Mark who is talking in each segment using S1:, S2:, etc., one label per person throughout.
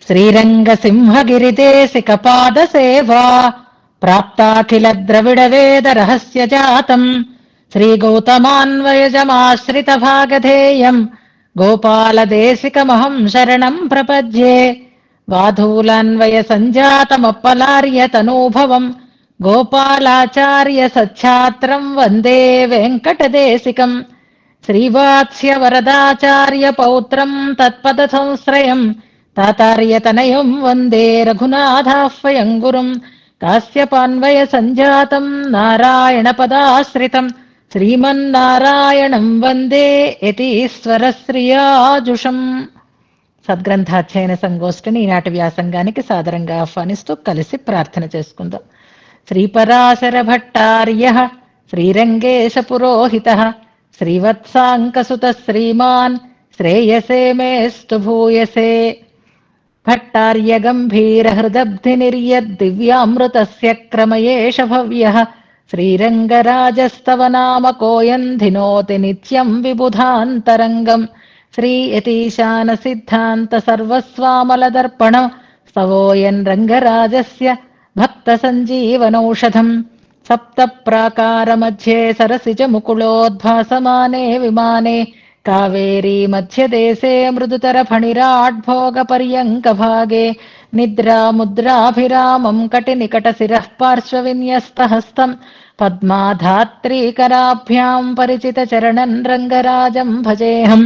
S1: శ్రీరంగసింహగిరిదేశికపాదసేవా ప్రాప్తాఖిల ద్రవిడ వేద రహస్య జాతం శ్రీగౌతమాన్వయజమాశ్రిత భాగధేయం గోపాలదేశికమహం శరణం ప్రపద్యే వాధూలాన్వయ సంజాతమప్పలార్య తనూభవం గోపాలాచార్య సచ్ఛాత్రం వందే వెంకటదేశికం శ్రీవాత్స్య వరదాచార్య పౌత్రం తత్పద సంశ్రయం తాతార్యతనయం వందే రఘునాథాహ్వయం గురుం కాశ్యపాన్వయ సంజాతం నారాయణ పదాశ్రితం శ్రీమన్నారాయణం వందే యతీశ్వర శ్రియాజుషం. సద్గ్రంథాధ్యయన సంగోష్ఠిని ఈనాటి వ్యాసంగానికి సాదరంగా ఆహ్వానిస్తూ కలిసి ప్రార్థన చేసుకుందాం. శ్రీపరాశర భట్టార్య శ్రీరంగేశ పురోహిత శ్రీవత్సాంకసుత శ్రీమాన్ శ్రేయసే మేస్తు భూయసే. భట్టార్య గంభీర హృదబ్ధి నిర్యద్దివ్యామృతస్య క్రమయేష భవ్యః శ్రీరంగరాజస్తవ నామ కోయం ధినోతి నిత్యం విబుధాంతరంగం. శ్రీ యతీశాన సిద్ధాంత సర్వస్వామలదర్పణ స్తవోయన్ రంగరాజస్య భక్త సంజీవనౌషధం. సప్త ప్రాకార మధ్యే సరసిజ ముకుళోద్భాసమానే విమానే కావేరీ మధ్యదేశే మృదుతర ఫణిరాడ్భోగ పర్యంక భాగే నిద్రా ముద్రాభిరామం కటి నికట శిరః పార్శ్వవిన్యస్త హస్తం పద్మాధాత్రీకరాభ్యాం పరిచిత చరణన్ రంగరాజం భజేహం.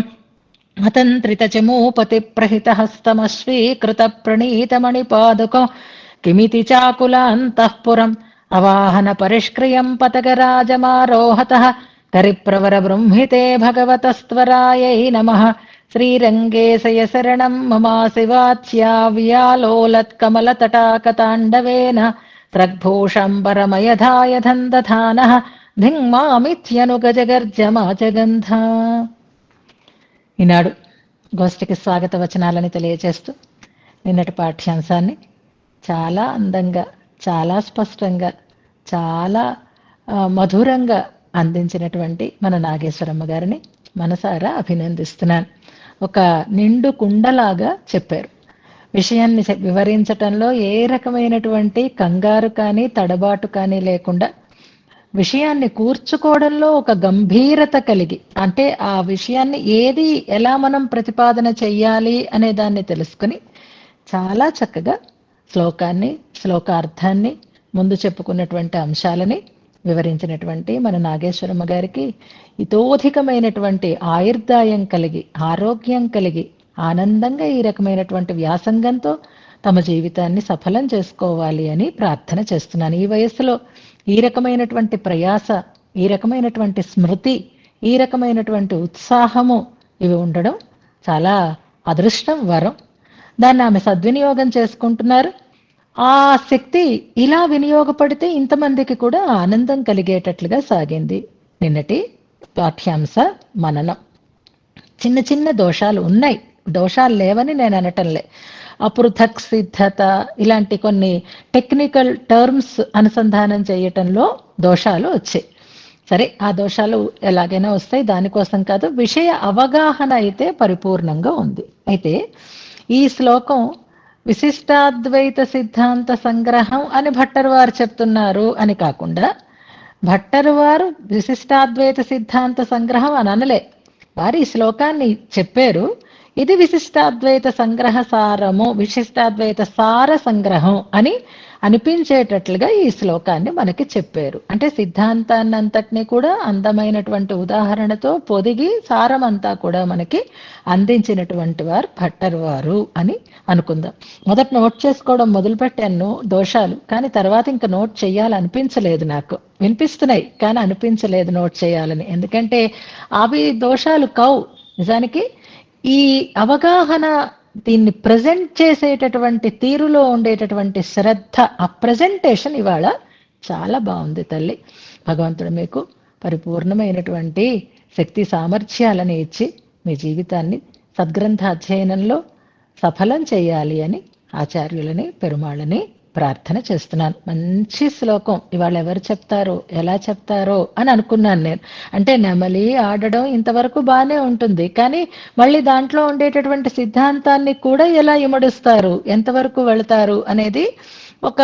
S1: అతంత్రిత చమూపతి ప్రహిత హస్తమశ్వీకృత ప్రణీతమణిపాదుకో కిమితి చాకులాంతఃపురం అవాహన పరిష్క్రియం పతకరాజమారోహతః కరిప్రవర బృంహితే భగవతస్త్వరాయై నమః. శ్రీరంగేశయ శరణం మమాసివాచ్యావ్యాలోలత్కమలతటాకతాండవేన త్రగ్భూషంబరమయధాయధందధానః ధింగ్మామిథ్యనుగజగర్జమాజగంధ. ఈనాడు గోష్ఠికి స్వాగత వచనాలని తెలియజేస్తూ నిన్నటి పాఠ్యాంశాన్ని చాలా అందంగా, చాలా స్పష్టంగా, చాలా మధురంగా అందించినటువంటి మన నాగేశ్వరమ్మ గారిని మనసారా అభినందిస్తున్నాను. ఒక నిండు కుండలాగా చెప్పారు. విషయాన్ని వివరించటంలో ఏ రకమైనటువంటి కంగారు కానీ తడబాటు కానీ లేకుండా విషయాన్ని కూర్చుకోవడంలో ఒక గంభీరత కలిగి, అంటే ఆ విషయాన్ని ఏది ఎలా మనం ప్రతిపాదన చెయ్యాలి అనే దాన్ని తెలుసుకుని చాలా చక్కగా శ్లోకాన్ని, శ్లోకార్థాన్ని, ముందు చెప్పుకున్నటువంటి అంశాలని వివరించినటువంటి మన నాగేశ్వరమ్మ గారికి ఇతోధికమైనటువంటి ఆయుర్దాయం కలిగి, ఆరోగ్యం కలిగి, ఆనందంగా ఈ రకమైనటువంటి వ్యాసంగంతో తమ జీవితాన్ని సఫలం చేసుకోవాలి అని ప్రార్థన చేస్తున్నాను. ఈ వయస్సులో ఈ రకమైనటువంటి ప్రయాస, ఈ రకమైనటువంటి స్మృతి, ఈ రకమైనటువంటి ఉత్సాహము ఇవి ఉండడం చాలా అదృష్టం, వరం. దాన్ని ఆమె సద్వినియోగం చేసుకుంటున్నారు. ఆ శక్తి ఇలా వినియోగపడితే ఇంతమందికి కూడా ఆనందం కలిగేటట్లుగా సాగింది నిన్నటి పాఠ్యాంశ మననం. చిన్న చిన్న దోషాలు ఉన్నాయి, దోషాలు లేవని నేను అనటంలే. అపృథక్ సిద్ధత ఇలాంటి కొన్ని టెక్నికల్ టర్మ్స్ అనుసంధానం చేయటంలో దోషాలు వచ్చాయి. సరే, ఆ దోషాలు ఎలాగైనా వస్తాయి, దానికోసం కాదు. విషయ అవగాహన అయితే పరిపూర్ణంగా ఉంది. అయితే ఈ శ్లోకం విశిష్టాద్వైత సిద్ధాంత సంగ్రహం అని భట్టర్ వారు చెప్తున్నారు అని కాకుండా, భట్టర్ వారు విశిష్టాద్వైత సిద్ధాంత సంగ్రహం అని అనలే. వారు ఈ శ్లోకాన్ని చెప్పారు, ఇది విశిష్టాద్వైత సంగ్రహ సారము, విశిష్టాద్వైత సార సంగ్రహం అని అనిపించేటట్లుగా ఈ శ్లోకాన్ని మనకి చెప్పారు. అంటే సిద్ధాంతాన్ని అంతటినీ కూడా అందమైనటువంటి ఉదాహరణతో పొదిగి సారమంతా కూడా మనకి అందించినటువంటి వారు భట్టర్ వారు అని అనుకుందాం. మొదట నోట్ చేసుకోవడం మొదలుపెట్టాను దోషాలు, కానీ తర్వాత ఇంకా నోట్ చేయాలనిపించలేదు. నాకు వినిపిస్తున్నాయి కానీ అనిపించలేదు నోట్ చేయాలని. ఎందుకంటే అవి దోషాలు కావు. నిజానికి ఈ అవగాహన, దీన్ని ప్రజెంట్ చేసేటటువంటి తీరులో ఉండేటటువంటి శ్రద్ధ, ఆ ప్రజెంటేషన్ ఇవాళ చాలా బాగుంది తల్లి. భగవంతుడు మీకు పరిపూర్ణమైనటువంటి శక్తి సామర్థ్యాలని ఇచ్చి మీ జీవితాన్ని సద్గ్రంథ అధ్యయనంలో సఫలం చేయాలి అని ఆచార్యులని, పెరుమాళ్ళని ప్రార్థన చేస్తున్నాను. మంచి శ్లోకం ఇవాళ ఎవరు చెప్తారో ఎలా చెప్తారో అని అనుకున్నాను నేను. అంటే నెమలి ఆడడం ఇంతవరకు బానే ఉంటుంది, కానీ మళ్ళీ దాంట్లో ఉండేటటువంటి సిద్ధాంతాన్ని కూడా ఎలా ఇమడుస్తారు, ఎంతవరకు వెళతారు అనేది ఒక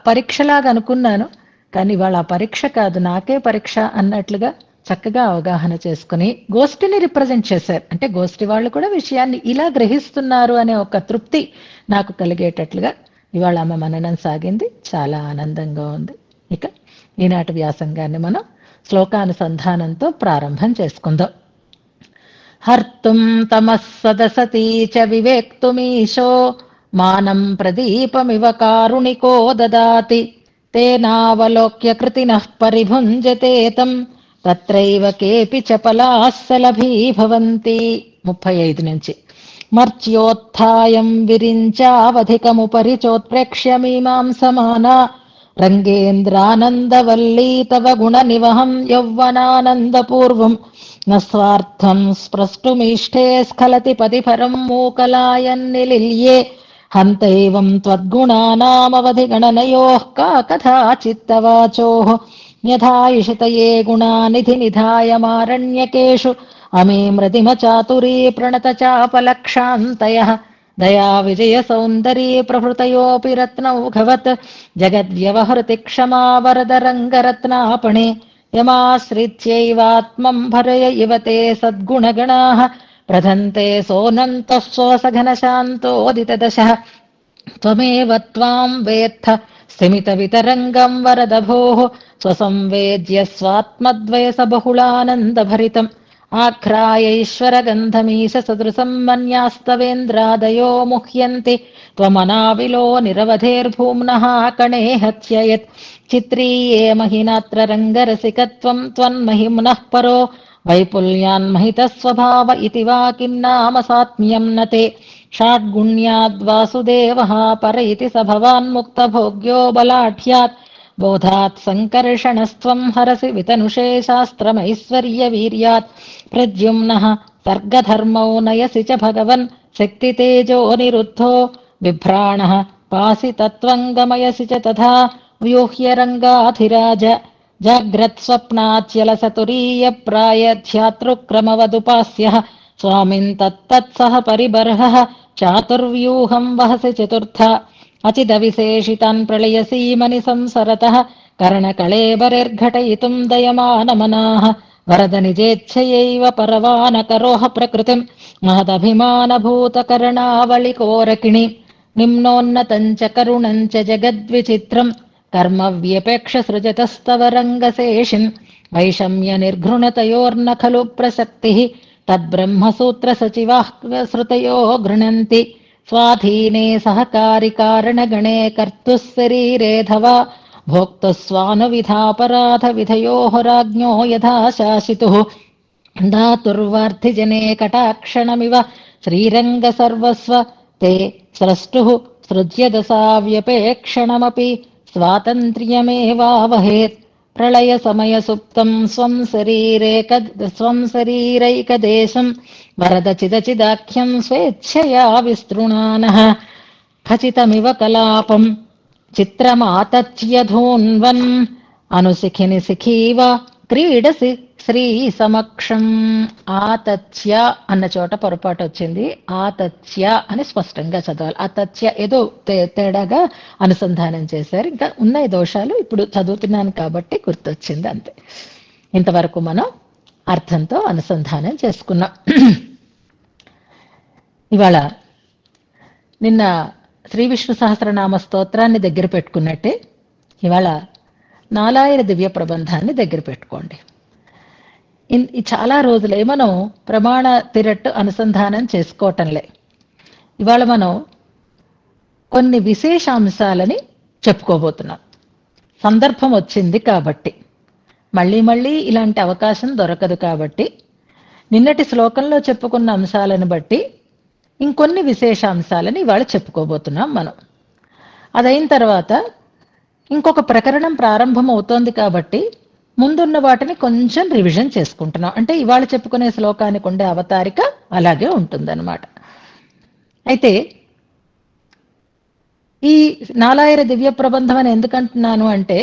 S1: పరీక్షలాగా అనుకున్నాను. కానీ ఇవాళ ఆ పరీక్ష కాదు, నాకే పరీక్ష అన్నట్లుగా చక్కగా అవగాహన చేసుకుని గోష్ఠిని రిప్రజెంట్ చేశారు. అంటే గోష్ఠి వాళ్ళు కూడా విషయాన్ని ఇలా గ్రహిస్తున్నారు అనే ఒక తృప్తి నాకు కలిగేటట్లుగా ఇవాళ ఆమె మననం సాగింది. చాలా ఆనందంగా ఉంది. ఇక ఈనాటి వ్యాసంగాన్ని మనం శ్లోకానుసంధానంతో ప్రారంభం చేసుకుందాం. హర్తుం తమః సదసతీ చ వివేక్తుమీశో మానం ప్రదీపమివ కారుణికో దదాతి తేనావలోక్య కృతినః పరిభుంజతే తం తత్రైవ కేపి చపలాః సలభీ భవంతి. 35 నుంచి. మర్చ్యోత్థాయం విరించావధికముపరి చోత్ప్రేక్ష్య మీమాంసమానా రంగేంద్రానందవల్లీ తవ గుణ నివహం యౌవనానందపూర్వం న స్వార్థం స్పృష్టుమీష్టే స్ఖలతి పతిఫరం మూకలాయన్నిలిల్యే హంతైవం త్వద్గుణానామవధి గణనయోః కా కథా చిత్తవాచోః యథా ఇషితయే గుణానిధి నిధాయమారణ్యకేషు అమే మృదిమ చాతురీ ప్రణత చాపలక్షాంతయః దయా విజయ సౌందరీ ప్రభృతయోపి రత్నౌఘవత్ జగద్వ్యవహృతి క్షమా వరదరంగరత్నాపణే యమాశ్రిత్యైవాత్మం భరయ ఇవ తే సద్గుణగణాః ప్రధంతే సోనంతః సోసఘనశాంతోదితదశః త్వమేవ త్వాం వేత్థ స్థిమితవితరంగం వరద భోః స్వసంవేద్య స్వాత్మద్వయస బహుళానందభరితం ఆఘ్రాయైశ్వరగంధమీశ సదృశం మన్యాస్తవేంద్రాదయో ముహ్యంతి త్వమనావిలో నిరవధేర్భూమ్నః కణే హత్యయత్ చిత్రీయే మహినాత్ర రంగరసికత్వం త్వన్మహిమ్నః పరో వైపుల్యాన్మహితస్వభావ ఇతి వా కిన్నామ సాత్మ్యం నతే షాడ్గుణ్యాద్వాసుదేవః పర ఇతి స భవాన్ముక్తభోగ్యో బలాఢ్యాత్ బోధాత్ సంకర్షణస్త్వం హరసి వితనుషే శాస్త్రమైశ్వర్యవీర్యాత్ ప్రద్యుమ్నః సర్గధర్మౌ నయసి చ భగవన్ శక్తితేజో నిరుద్ధో బిభ్రాణః పాసి తత్వం గమయసి చ తథా వ్యూహ్య రంగాధిరాజ జాగ్రత్స్వప్నాచ్యలసతురీయ ప్రాయధ్యాతృక్రమవదుపాస్యః స్వామిన్ తత్తత్సహ పరిబర్హః చాతుర్వ్యూహం వహసి చతుర్థ అచిదవిశేషితాన్ ప్రళయసీమని సంసరతః కర్ణకళేబరైర్ఘటయితుం దయమానమనాః వరద నిజేచ్ఛయైవ పరవానకరోహ ప్రకృతిం మహదభిమానభూతకర్ణావళికోరకిణి నిమ్నోన్నతం చ కరుణం చ జగద్విచిత్రం కర్మ వ్యపేక్ష సృజతస్తవ రంగశేషిన్ వైషమ్య నిర్ఘృణతయోర్న ఖలు ప్రసక్తిః తద్బ్రహ్మసూత్ర సచివాః శ్రుతయో గృణంతి స్వాధీనే సహకారి కారణగణే కర్తుః శరీరేధవా భోక్తస్వానువిధాపరాధ విధయోః రాజ్ఞో యథా శాసితుః ధాతుర్వార్థిజనే కటాక్షణమివ శ్రీరంగ సర్వస్వ తే స్రష్టుః సృజ్యదసావ్యపేక్షణమపి స్వాతంత్ర్యమేవావహేత్ ప్రళయ సమయ సుప్తం స్వం శరీరైకదేశం వరద చిదచిదాఖ్యం స్వేచ్ఛయా విస్తృణానః ఖచితమివ కలాపం చిత్రమాతచ్యధూన్వన్ అనుశిఖిని శిఖీవ క్రీడసి శ్రీ సమక్షం. ఆతచ్య అన్న చోట పొరపాటు వచ్చింది, ఆతచ్య అని స్పష్టంగా చదవాలి. ఆతచ్య ఏదో తేడాగా అనుసంధానం చేశారు. ఇంకా ఉన్నాయి దోషాలు, ఇప్పుడు చదువుతున్నాను కాబట్టి గుర్తొచ్చింది అంతే. ఇంతవరకు మనం అర్థంతో అనుసంధానం చేసుకున్నాం. ఇవాళ నిన్న శ్రీ విష్ణు సహస్రనామ స్తోత్రాన్ని దగ్గర పెట్టుకున్నట్టే ఇవాళ నాలాయన దివ్య ప్రబంధాన్ని దగ్గర పెట్టుకోండి. చాలా రోజులే మనం ప్రమాణ తిరట్టు అనుసంధానం చేసుకోవటంలే. ఇవాళ మనం కొన్ని విశేషాంశాలని చెప్పుకోబోతున్నాం. సందర్భం వచ్చింది కాబట్టి, మళ్ళీ మళ్ళీ ఇలాంటి అవకాశం దొరకదు కాబట్టి, నిన్నటి శ్లోకంలో చెప్పుకున్న అంశాలను బట్టి ఇంకొన్ని విశేషాంశాలని ఇవాళ చెప్పుకోబోతున్నాం మనం. అదైన తర్వాత ఇంకొక ప్రకరణం ప్రారంభం అవుతోంది కాబట్టి ముందున్న వాటిని కొంచెం రివిజన్ చేసుకుంటున్నాం. అంటే ఇవాళ చెప్పుకునే శ్లోకానికి ఉండే అవతారిక అలాగే ఉంటుందన్నమాట. అయితే ఈ నాలాయిర దివ్య ప్రబంధం అని ఎందుకంటున్నాను అంటే,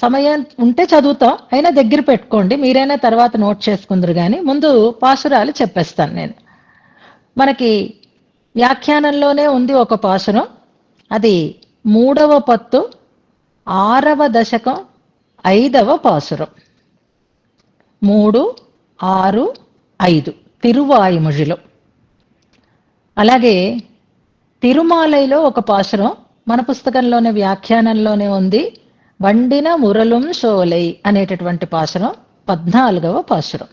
S1: సమయం ఉంటే చదువుతాం, అయినా దగ్గర పెట్టుకోండి, మీరైనా తర్వాత నోట్ చేసుకుందరు కానీ ముందు పాసురాలు చెప్పేస్తాను నేను. మనకి వ్యాఖ్యానంలోనే ఉంది ఒక పాసురం, అది 3వ పత్తు 6వ దశకం 5వ పాసురం. 3, 6, 5 తిరువాయిమొழிలో. అలాగే తిరుమాలైలో ఒక పాసురం మన పుస్తకంలోనే వ్యాఖ్యానంలోనే ఉంది, వండిన మురళుం షోలై అనేటటువంటి పాసురం 14వ పాసురం.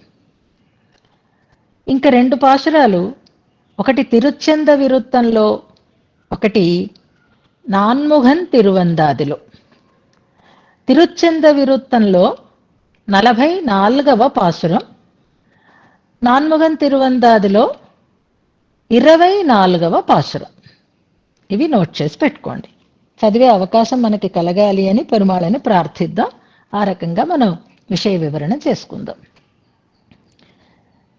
S1: ఇంకా 2 పాసురాలు, ఒకటి తిరుచెంద విరుత్తంలో, ఒకటి నాన్ముగన్ తిరువందాదిలో. తిరుచెంద విరుత్తంలో 44వ పాసురం, నాన్ముగన్ తిరువందాదిలో 24వ పాసురం. ఇవి నోట్ చేసి పెట్టుకోండి. చదివే అవకాశం మనకి కలగాలి అని పెరుమాళని ప్రార్థిద్దాం. ఆ రకంగా మనం విషయ వివరణ చేసుకుందాం.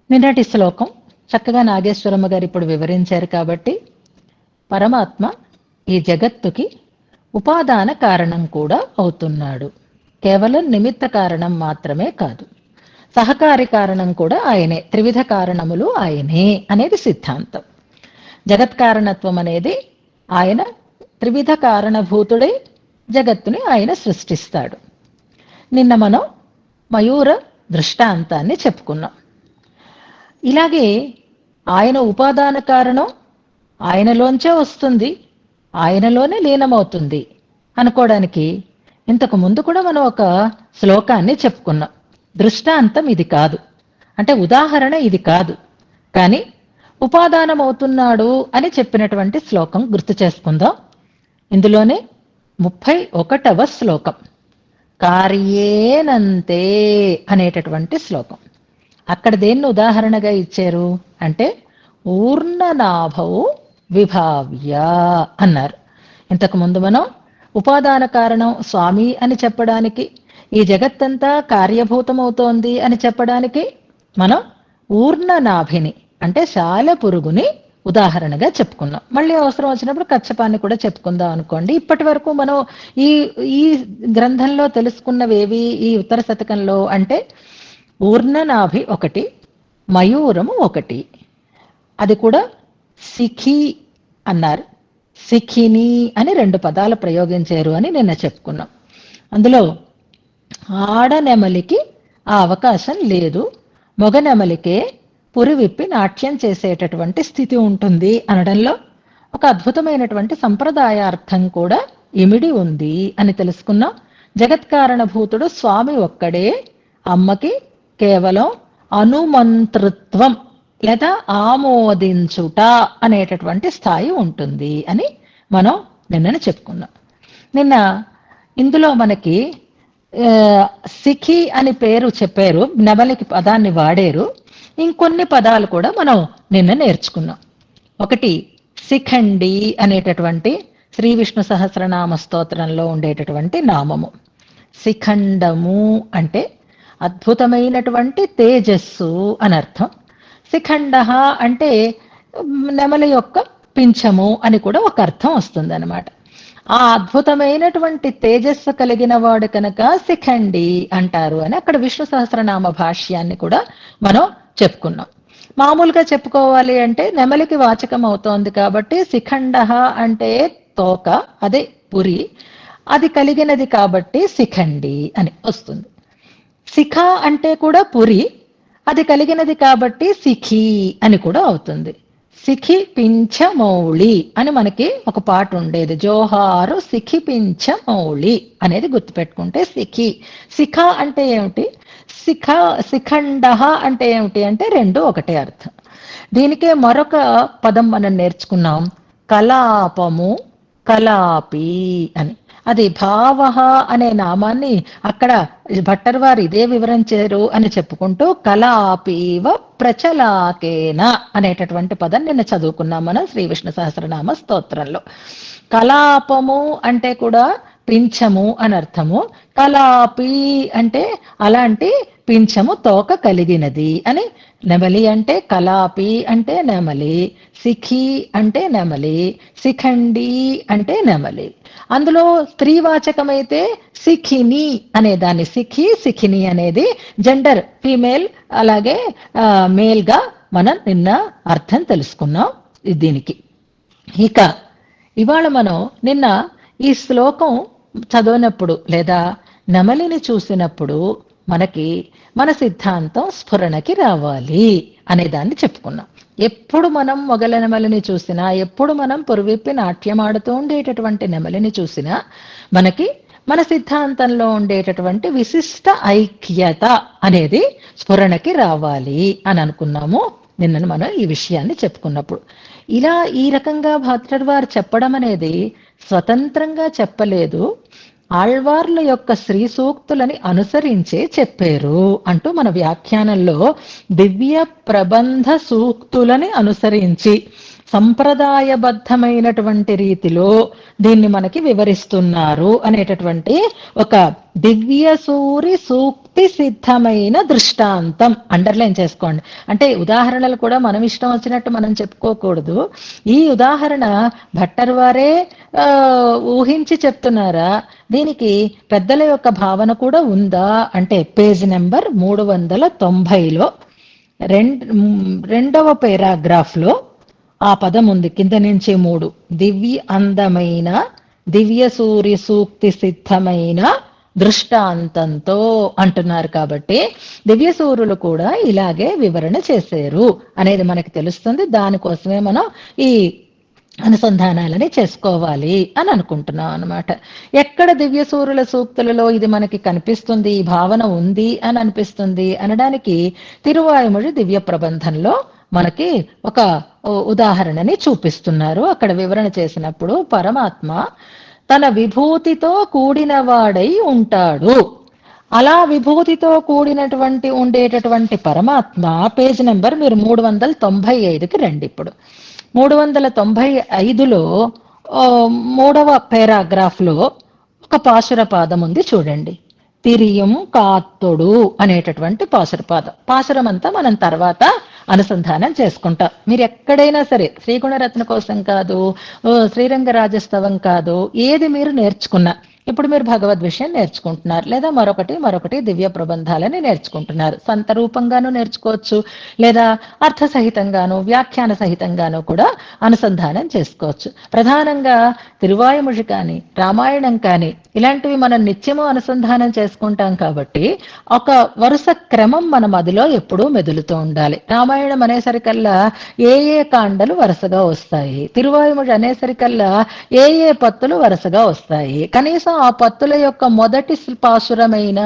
S1: నిన్నటి శ్లోకం చక్కగా నాగేశ్వరమ్మ గారు ఇప్పుడు వివరించారు కాబట్టి, పరమాత్మ ఈ జగత్తుకి ఉపాదాన కారణం కూడా అవుతున్నాడు. కేవలం నిమిత్త కారణం మాత్రమే కాదు, సహకారి కారణం కూడా ఆయనే, త్రివిధ కారణములు ఆయనే అనేది సిద్ధాంతం. జగత్కారణత్వం అనేది ఆయన త్రివిధ కారణభూతుడై జగత్తుని ఆయన సృష్టిస్తాడు. నిన్న మనం మయూర దృష్టాంతాన్ని చెప్పుకున్నాం. ఇలాగే ఆయన ఉపాదాన కారణం ఆయనలోంచే వస్తుంది, ఆయనలోనే లీనమవుతుంది అనుకోవడానికి ఇంతకు ముందు కూడా మనం ఒక శ్లోకాన్ని చెప్పుకున్నాం. దృష్టాంతం ఇది కాదు, అంటే ఉదాహరణ ఇది కాదు, కానీ ఉపాదానం అవుతున్నాడు అని చెప్పినటువంటి శ్లోకం గుర్తు చేసుకుందాం. ఇందులోనే 31వ శ్లోకం, కార్యేనంతే అనేటటువంటి శ్లోకం. అక్కడ దేన్ని ఉదాహరణగా ఇచ్చారు అంటే ఊర్ణనాభవు విభావ్య అన్నారు. ఇంతకు ముందు మనం ఉపాదాన కారణం స్వామి అని చెప్పడానికి, ఈ జగత్తంతా కార్యభూతమవుతోంది అని చెప్పడానికి మనం ఊర్ణనాభిని అంటే శాల పురుగుని ఉదాహరణగా చెప్పుకున్నాం. మళ్ళీ అవసరం వచ్చినప్పుడు కచ్చపాన్ని కూడా చెప్పుకుందాం అనుకోండి. ఇప్పటి వరకు మనం ఈ ఈ గ్రంథంలో తెలుసుకున్నవేవి ఈ ఉత్తర శతకంలో అంటే ఊర్ణనాభి ఒకటి, మయూరము ఒకటి, అది కూడా శిఖి అన్నారు, శిఖిని అని 2 పదాలు ప్రయోగించారు అని నిన్న చెప్పుకున్నాం. అందులో ఆడనెమలికి ఆ అవకాశం లేదు, మొగనెమలికే పురి విప్పి నాట్యం చేసేటటువంటి స్థితి ఉంటుంది అనడంలో ఒక అద్భుతమైనటువంటి సంప్రదాయార్థం కూడా ఇమిడి ఉంది అని తెలుసుకున్నాం. జగత్కారణభూతుడు స్వామి ఒక్కడే, అమ్మకి కేవలం అనుమంతృత్వం లేదా ఆమోదించుట అనేటటువంటి స్థాయి ఉంటుంది అని మనం నిన్ననే చెప్పుకున్నాం. నిన్న ఇందులో మనకి శిఖి అని పేరు చెప్పారు, నెమలికి పదాన్ని వాడారు. ఇంకొన్ని పదాలు కూడా మనం నిన్న నేర్చుకున్నాం. ఒకటి శిఖండి అనేటటువంటి శ్రీ విష్ణు సహస్రనామ స్తోత్రంలో ఉండేటటువంటి నామము. శిఖండము అంటే అద్భుతమైనటువంటి తేజస్సు అనర్థం. శిఖండ అంటే నెమలి యొక్క పింఛము అని కూడా ఒక అర్థం వస్తుంది అనమాట. ఆ అద్భుతమైనటువంటి తేజస్సు కలిగిన వాడు కనుక శిఖండి అంటారు అని అక్కడ విష్ణు సహస్రనామ భాష్యాన్ని కూడా మనం చెప్పుకున్నాం. మామూలుగా చెప్పుకోవాలి అంటే నెమలికి వాచకం అవుతోంది కాబట్టి శిఖండ అంటే తోక, అదే పురి, అది కలిగినది కాబట్టి శిఖండి అని వస్తుంది. శిఖ అంటే కూడా పురి, అది కలిగినది కాబట్టి శిఖి అని కూడా అవుతుంది. శిఖి పింఛమౌళి అని మనకి ఒక పాట ఉండేది, జోహారు శిఖి పింఛమౌళి అనేది గుర్తుపెట్టుకుంటే శిఖి. శిఖ అంటే ఏమిటి, శిఖండ అంటే ఏమిటి అంటే 2 ఒకటే అర్థం. దీనికే మరొక పదం మనం నేర్చుకున్నాం, కలాపము, కలాపి అని. అది భావ అనే నామాన్ని అక్కడ భట్టర్ వారు ఇదే వివరించారు అని చెప్పుకుంటూ కలాపీవ ప్రచలాకేన అనేటటువంటి పదం నిన్న చదువుకున్నాం మనం శ్రీ విష్ణు సహస్రనామ స్తోత్రంలో. కలాపము అంటే కూడా పింఛము అని అర్థము, కలాపి అంటే అలాంటి పింఛము తోక కలిగినది అని నెమలి అంటే కలాపి అంటే నెమలి, శిఖి అంటే నెమలి, శిఖండి అంటే నెమలి. అందులో స్త్రీవాచకమైతే శిఖిని అనే దాన్ని, శిఖి శిఖిని అనేది జెండర్ ఫీమేల్, అలాగే మేల్ గా మనం నిన్న అర్థం తెలుసుకున్నాం దీనికి. ఇక ఇవాళ మనం నిన్న ఈ శ్లోకం చదివినప్పుడు లేదా నెమలిని చూసినప్పుడు మనకి మన సిద్ధాంతం స్ఫురణకి రావాలి అనే దాన్ని చెప్పుకున్నాం. ఎప్పుడు మనం మొగల నెమలిని చూసినా, ఎప్పుడు మనం పురువిప్పి నాట్యం ఆడుతూ ఉండేటటువంటి నెమలిని చూసినా మనకి మన సిద్ధాంతంలో ఉండేటటువంటి విశిష్ట ఐక్యత అనేది స్ఫురణకి రావాలి అని అనుకున్నాము నిన్న మనం ఈ విషయాన్ని చెప్పుకున్నప్పుడు. ఇలా ఈ రకంగా భట్టర్ వారు చెప్పడం అనేది స్వతంత్రంగా చెప్పలేదు, ఆళ్వార్ల యొక్క శ్రీ సూక్తులని అనుసరించే చెప్పారు అంటూ మన వ్యాఖ్యానంలో దివ్య ప్రబంధ సూక్తులని అనుసరించి సంప్రదాయబద్ధమైనటువంటి రీతిలో దీన్ని మనకి వివరిస్తున్నారు అనేటటువంటి ఒక దివ్య సూరి సూక్తి సిద్ధమైన దృష్టాంతం అండర్లైన్ చేసుకోండి. అంటే ఉదాహరణలు కూడా మనం ఇష్టం వచ్చినట్టు మనం చెప్పుకోకూడదు. ఈ ఉదాహరణ భట్టర్ వారే ఊహించి చెప్తున్నారా, దీనికి పెద్దల యొక్క భావన కూడా ఉందా అంటే పేజ్ నెంబర్ 390లో రెండవ పారాగ్రాఫ్ లో ఆ పదం ఉంది, కింద నుంచి 3, దివ్య అందమైన దివ్య సూర్య సూక్తి సిద్ధమైన దృష్టాంతంతో అంటున్నారు. కాబట్టి దివ్య సూర్యులు కూడా ఇలాగే వివరణ చేశారు అనేది మనకి తెలుస్తుంది. దానికోసమే మనం ఈ అనుసంధానాలని చేసుకోవాలి అని అనుకుంటున్నాం అన్నమాట. ఎక్కడ దివ్య సూర్యుల సూక్తులలో ఇది మనకి కనిపిస్తుంది, ఈ భావన ఉంది అని అనిపిస్తుంది అనడానికి తిరువాయుమొഴി దివ్య ప్రబంధంలో మనకి ఒక ఉదాహరణని చూపిస్తున్నారు. అక్కడ వివరణ చేసినప్పుడు పరమాత్మ తన విభూతితో కూడినవాడై ఉంటాడు. అలా విభూతితో కూడినటువంటి ఉండేటటువంటి పరమాత్మ పేజ్ నెంబర్ మీరు 395కి రండి. ఇప్పుడు 395లో 3వ పారాగ్రాఫ్ లో ఒక పాశుర పాదం ఉంది చూడండి. తిరియం కాత్తొడు అనేటటువంటి పాశురపాదం. పాశురం అంతా మనం తర్వాత అనుసంధానం చేసుకుంటాం. మీరు ఎక్కడైనా సరే శ్రీగుణరత్న కోసం కాదు, శ్రీరంగరాజస్తవం కాదు, ఏది మీరు నేర్చుకున్నా, ఇప్పుడు మీరు భగవద్ విషయం నేర్చుకుంటున్నారు, లేదా మరొకటి దివ్య ప్రబంధాలని నేర్చుకుంటున్నారు. సంత రూపంగాను నేర్చుకోవచ్చు, లేదా అర్థ సహితంగాను వ్యాఖ్యాన సహితంగాను కూడా అనుసంధానం చేసుకోవచ్చు. ప్రధానంగా తిరువాయుమొഴి కానీ రామాయణం కానీ ఇలాంటివి మనం నిత్యము అనుసంధానం చేసుకుంటాం కాబట్టి ఒక వరుస క్రమం మన మదిలో ఎప్పుడూ మెదులుతూ ఉండాలి. రామాయణం అనేసరికల్లా ఏ కాండలు వరుసగా వస్తాయి, తిరువాయుమొഴి అనేసరికల్లా ఏ పత్తులు వరుసగా వస్తాయి. కనీసం ఆ పత్తుల యొక్క మొదటి పాశురమైన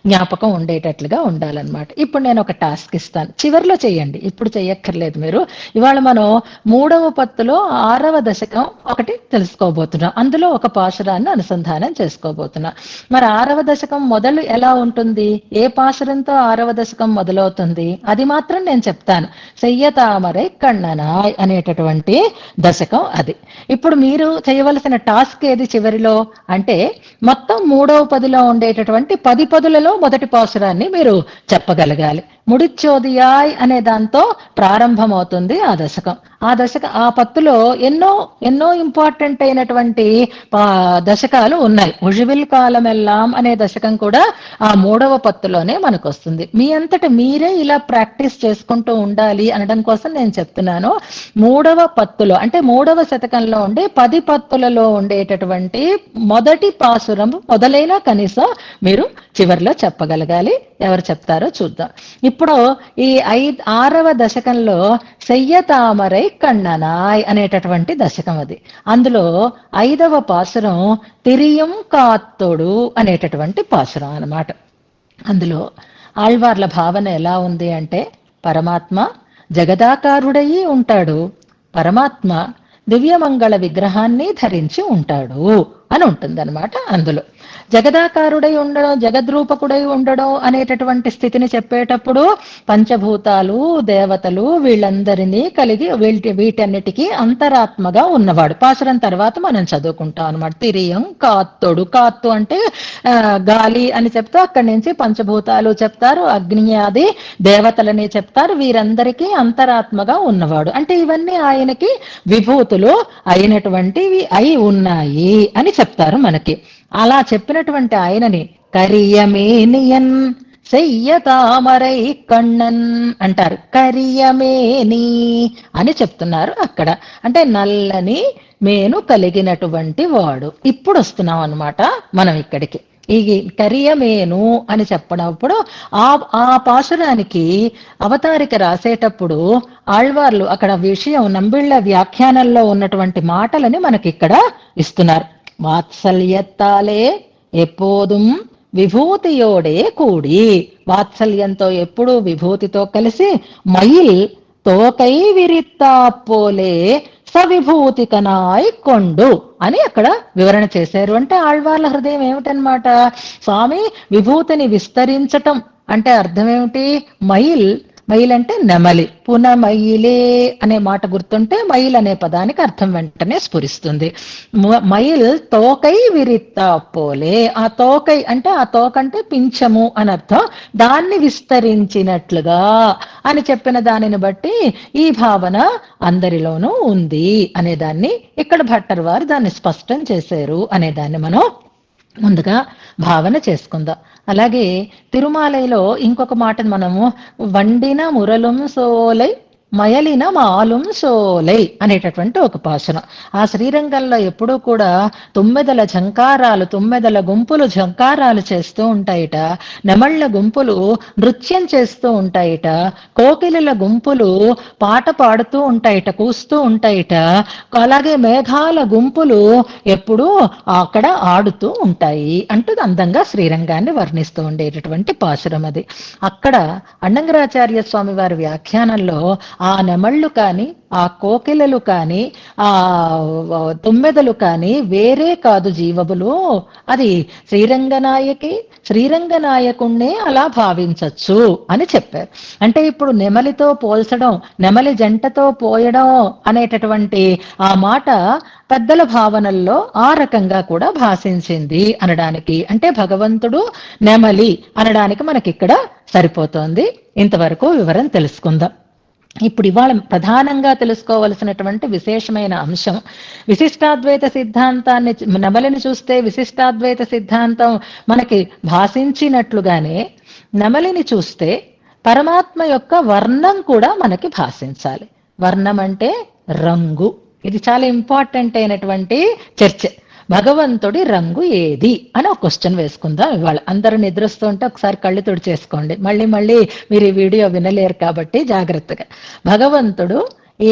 S1: జ్ఞాపకం ఉండేటట్లుగా ఉండాలన్నమాట. ఇప్పుడు నేను ఒక టాస్క్ ఇస్తాను, చివరిలో చేయండి, ఇప్పుడు చెయ్యక్కర్లేదు మీరు. ఇవాళ మనం 3వ పత్తులో 6వ దశకం ఒకటి తెలుసుకోబోతున్నాం, అందులో ఒక పాశురాన్ని అనుసంధానం చేసుకోబోతున్నాం. మరి 6వ దశకం మొదలు ఎలా ఉంటుంది, ఏ పాశురంతో 6వ దశకం మొదలవుతుంది అది మాత్రం నేను చెప్తాను. చెయ్యతామరై కണ്ണనాయ్ అనేటటువంటి దశకం అది. ఇప్పుడు మీరు చేయవలసిన టాస్క్ ఏది చివరిలో అంటే మొత్తం 3వ పదిలో ఉండేటటువంటి 10 పదులలో మొదటి పాశురాన్ని మీరు చెప్పగలగాలి. ముడిచ్చోదియాయ్ అనే దాంతో ప్రారంభమవుతుంది ఆ దశకం. ఆ పత్తులో ఎన్నో ఇంపార్టెంట్ అయినటువంటి దశకాలు ఉన్నాయి. ఉజివిల్ కాలమెల్లాం అనే దశకం కూడా ఆ 3వ పత్తులోనే మనకు వస్తుంది. మీ అంతట మీరే ఇలా ప్రాక్టీస్ చేసుకుంటూ ఉండాలి అనడం కోసం నేను చెప్తున్నాను. 3వ పత్తులో అంటే 3వ శతకంలో ఉండే 10 పత్తులలో ఉండేటటువంటి మొదటి పాశురం మొదలైన కనీసం మీరు చివరిలో చెప్పగలగాలి. ఎవరు చెప్తారో చూద్దాం. ఇప్పుడు ఈ 6వ దశకంలో చెయ్యతామరై కണ്ണనాయ్ అనేటటువంటి దశకం అది. అందులో 5వ పాశురం తిరియం కాత్తొడు అనేటటువంటి పాశురం అన్నమాట. అందులో ఆళ్వార్ల భావన ఎలా ఉంది అంటే పరమాత్మ జగదాకారుడయి ఉంటాడు, పరమాత్మ దివ్యమంగళ విగ్రహాన్ని ధరించి ఉంటాడు అని ఉంటుందన్నమాట. అందులో జగదాకారుడై ఉండడం, జగద్రూపకుడై ఉండడం అనేటటువంటి స్థితిని చెప్పేటప్పుడు పంచభూతాలు, దేవతలు వీళ్ళందరినీ కలిగి వీటన్నిటికీ అంతరాత్మగా ఉన్నవాడు. పాసురం తర్వాత మనం చదువుకుంటాం అనమాట. తిరియం కాత్తొడు, కాత్తు అంటే గాలి అని చెప్తూ అక్కడి నుంచి పంచభూతాలు చెప్తారు, అగ్ని ఆది దేవతలని చెప్తారు. వీరందరికీ అంతరాత్మగా ఉన్నవాడు అంటే ఇవన్నీ ఆయనకి విభూతులు అయినటువంటివి అయి ఉన్నాయి అని చెప్తారు మనకి. అలా చెప్పినటువంటి ఆయనని కరియమేనియన్ సెయ్య తామరై కണ്ണన్ అంటారు. కరియమేని అని చెప్తున్నారు అక్కడ. అంటే నల్లని మేను కలిగినటువంటి వాడు. ఇప్పుడు వస్తున్నాం అన్నమాట మనం ఇక్కడికి. ఈ కరియమేను అని చెప్పినప్పుడు ఆ పాసురానికి అవతారిక రాసేటప్పుడు ఆళ్వార్లు అక్కడ విషయం నంబిళ్ళ వ్యాఖ్యానంలో ఉన్నటువంటి మాటలని మనకి ఇక్కడ ఇస్తున్నారు. వాత్సల్యత్తాలే ఎపోదుం విభూతియోడే కూడి, వాత్సల్యంతో ఎప్పుడూ విభూతితో కలిసి మయిల్ తోకై విరిత్తా పోలే సవిభూతికనాయ్ కొండు అని అక్కడ వివరణ చేశారు. అంటే ఆళ్వార్ల హృదయం ఏమిటనమాట, స్వామి విభూతిని విస్తరించటం అంటే అర్థం ఏమిటి? మైల్ అంటే నెమలి. పునమయిలే అనే మాట గుర్తుంటే మైల్ అనే పదానికి అర్థం వెంటనే స్ఫురిస్తుంది. మైల్ తోకై విరిత్తా పోలే, ఆ తోకై అంటే ఆ తోక అంటే పింఛము అని అర్థం, దాన్ని విస్తరించినట్లుగా అని చెప్పిన దానిని బట్టి ఈ భావన అందరిలోనూ ఉంది అనేదాన్ని ఇక్కడ భట్టర్ వారు దాన్ని స్పష్టం చేశారు అనేదాన్ని మనం ముందుగా భావన చేసుకుందాం. అలాగే తిరుమాలైలో ఇంకొక మాటను మనము వండిన మురలుం సోలై మయలిన మాలుం సోలై అనేటటువంటి ఒక పాసనం. ఆ శ్రీరంగంలో ఎప్పుడూ కూడా 9 ఝంకారాలు 9 గుంపులు ఝంకారాలు చేస్తూ ఉంటాయిట, నెమళ్ల గుంపులు నృత్యం చేస్తూ ఉంటాయిట, కోకిలల గుంపులు పాట పాడుతూ ఉంటాయిట, కూస్తూ ఉంటాయిట, అలాగే మేఘాల గుంపులు ఎప్పుడూ అక్కడ ఆడుతూ ఉంటాయి అంటూ అందంగా శ్రీరంగాన్ని వర్ణిస్తూ ఉండేటటువంటి పాసురం అది. అక్కడ అన్నంగరాచార్య స్వామి వారి వ్యాఖ్యానంలో ఆ నెమళ్ళు కాని ఆ కోకిలలు కాని ఆ 9 కాని వేరే కాదు జీవములు, అది శ్రీరంగనాయకుణ్ణే అలా భావించచ్చు అని చెప్పారు. అంటే ఇప్పుడు నెమలితో పోల్చడం, నెమలి జంటతో పోయడం అనేటటువంటి ఆ మాట పెద్దల భావనల్లో ఆ రకంగా కూడా భాషించింది అనడానికి, అంటే భగవంతుడు నెమలి అనడానికి మనకి ఇక్కడ సరిపోతోంది. ఇంతవరకు వివరం తెలుసుకుందాం. ఇప్పుడు ఇవాళ ప్రధానంగా తెలుసుకోవలసినటువంటి విశేషమైన అంశం విశిష్టాద్వైత సిద్ధాంతాన్ని, నెమలిని చూస్తే విశిష్టాద్వైత సిద్ధాంతం మనకి భాషించినట్లుగానే నెమలిని చూస్తే పరమాత్మ యొక్క వర్ణం కూడా మనకి భాషించాలి. వర్ణం అంటే రంగు. ఇది చాలా ఇంపార్టెంట్ అయినటువంటి చర్చ. భగవంతుడి రంగు ఏది అని ఒక క్వశ్చన్ వేసుకుందాం ఇవాళ. అందరూ నిద్రస్తుంటే ఒకసారి కళ్ళు తుడిచేసుకోండి, మళ్ళీ మీరు ఈ వీడియో వినలేరు కాబట్టి జాగ్రత్తగా. భగవంతుడు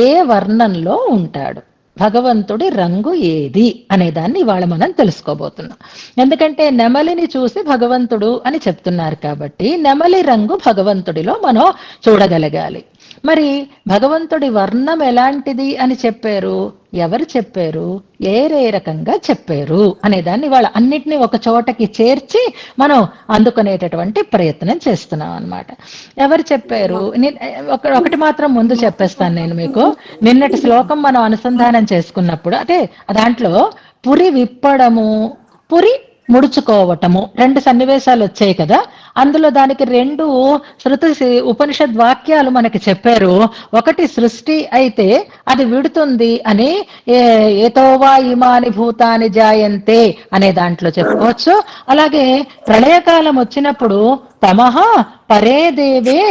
S1: ఏ వర్ణంలో ఉంటాడు, భగవంతుడి రంగు ఏది అనేదాన్ని ఇవాళ మనం తెలుసుకోబోతున్నాం. ఎందుకంటే నెమలిని చూసి భగవంతుడు అని చెప్తున్నారు కాబట్టి నెమలి రంగు భగవంతుడిలో మనం చూడగలగాలి. మరి భగవంతుడి వర్ణం ఎలాంటిది అని చెప్పారు, ఎవరు చెప్పారు, ఏ రకంగా చెప్పారు అనేదాన్ని వాళ్ళ అన్నిటినీ ఒక చోటకి చేర్చి మనం అందుకునేటటువంటి ప్రయత్నం చేస్తున్నాం అన్నమాట. ఎవరు చెప్పారు? ఒకటి మాత్రం ముందు చెప్పేస్తాను నేను మీకు. నిన్నటి శ్లోకం మనం అనుసంధానం చేసుకున్నప్పుడు అంటే దాంట్లో పురి విప్పడము, పురి ముడుచుకోవటము 2 సన్నివేశాలు వచ్చాయి కదా. అందులో దానికి 2 శృతి ఉపనిషద్ వాక్యాలు మనకి చెప్పారు. ఒకటి సృష్టి అయితే అది విడుతుంది అని ఏతోవా ఇమాని భూతాని జాయంతే అనే దాంట్లో చెప్పుకోవచ్చు. అలాగే ప్రళయకాలం వచ్చినప్పుడు తమహ పరే దేవే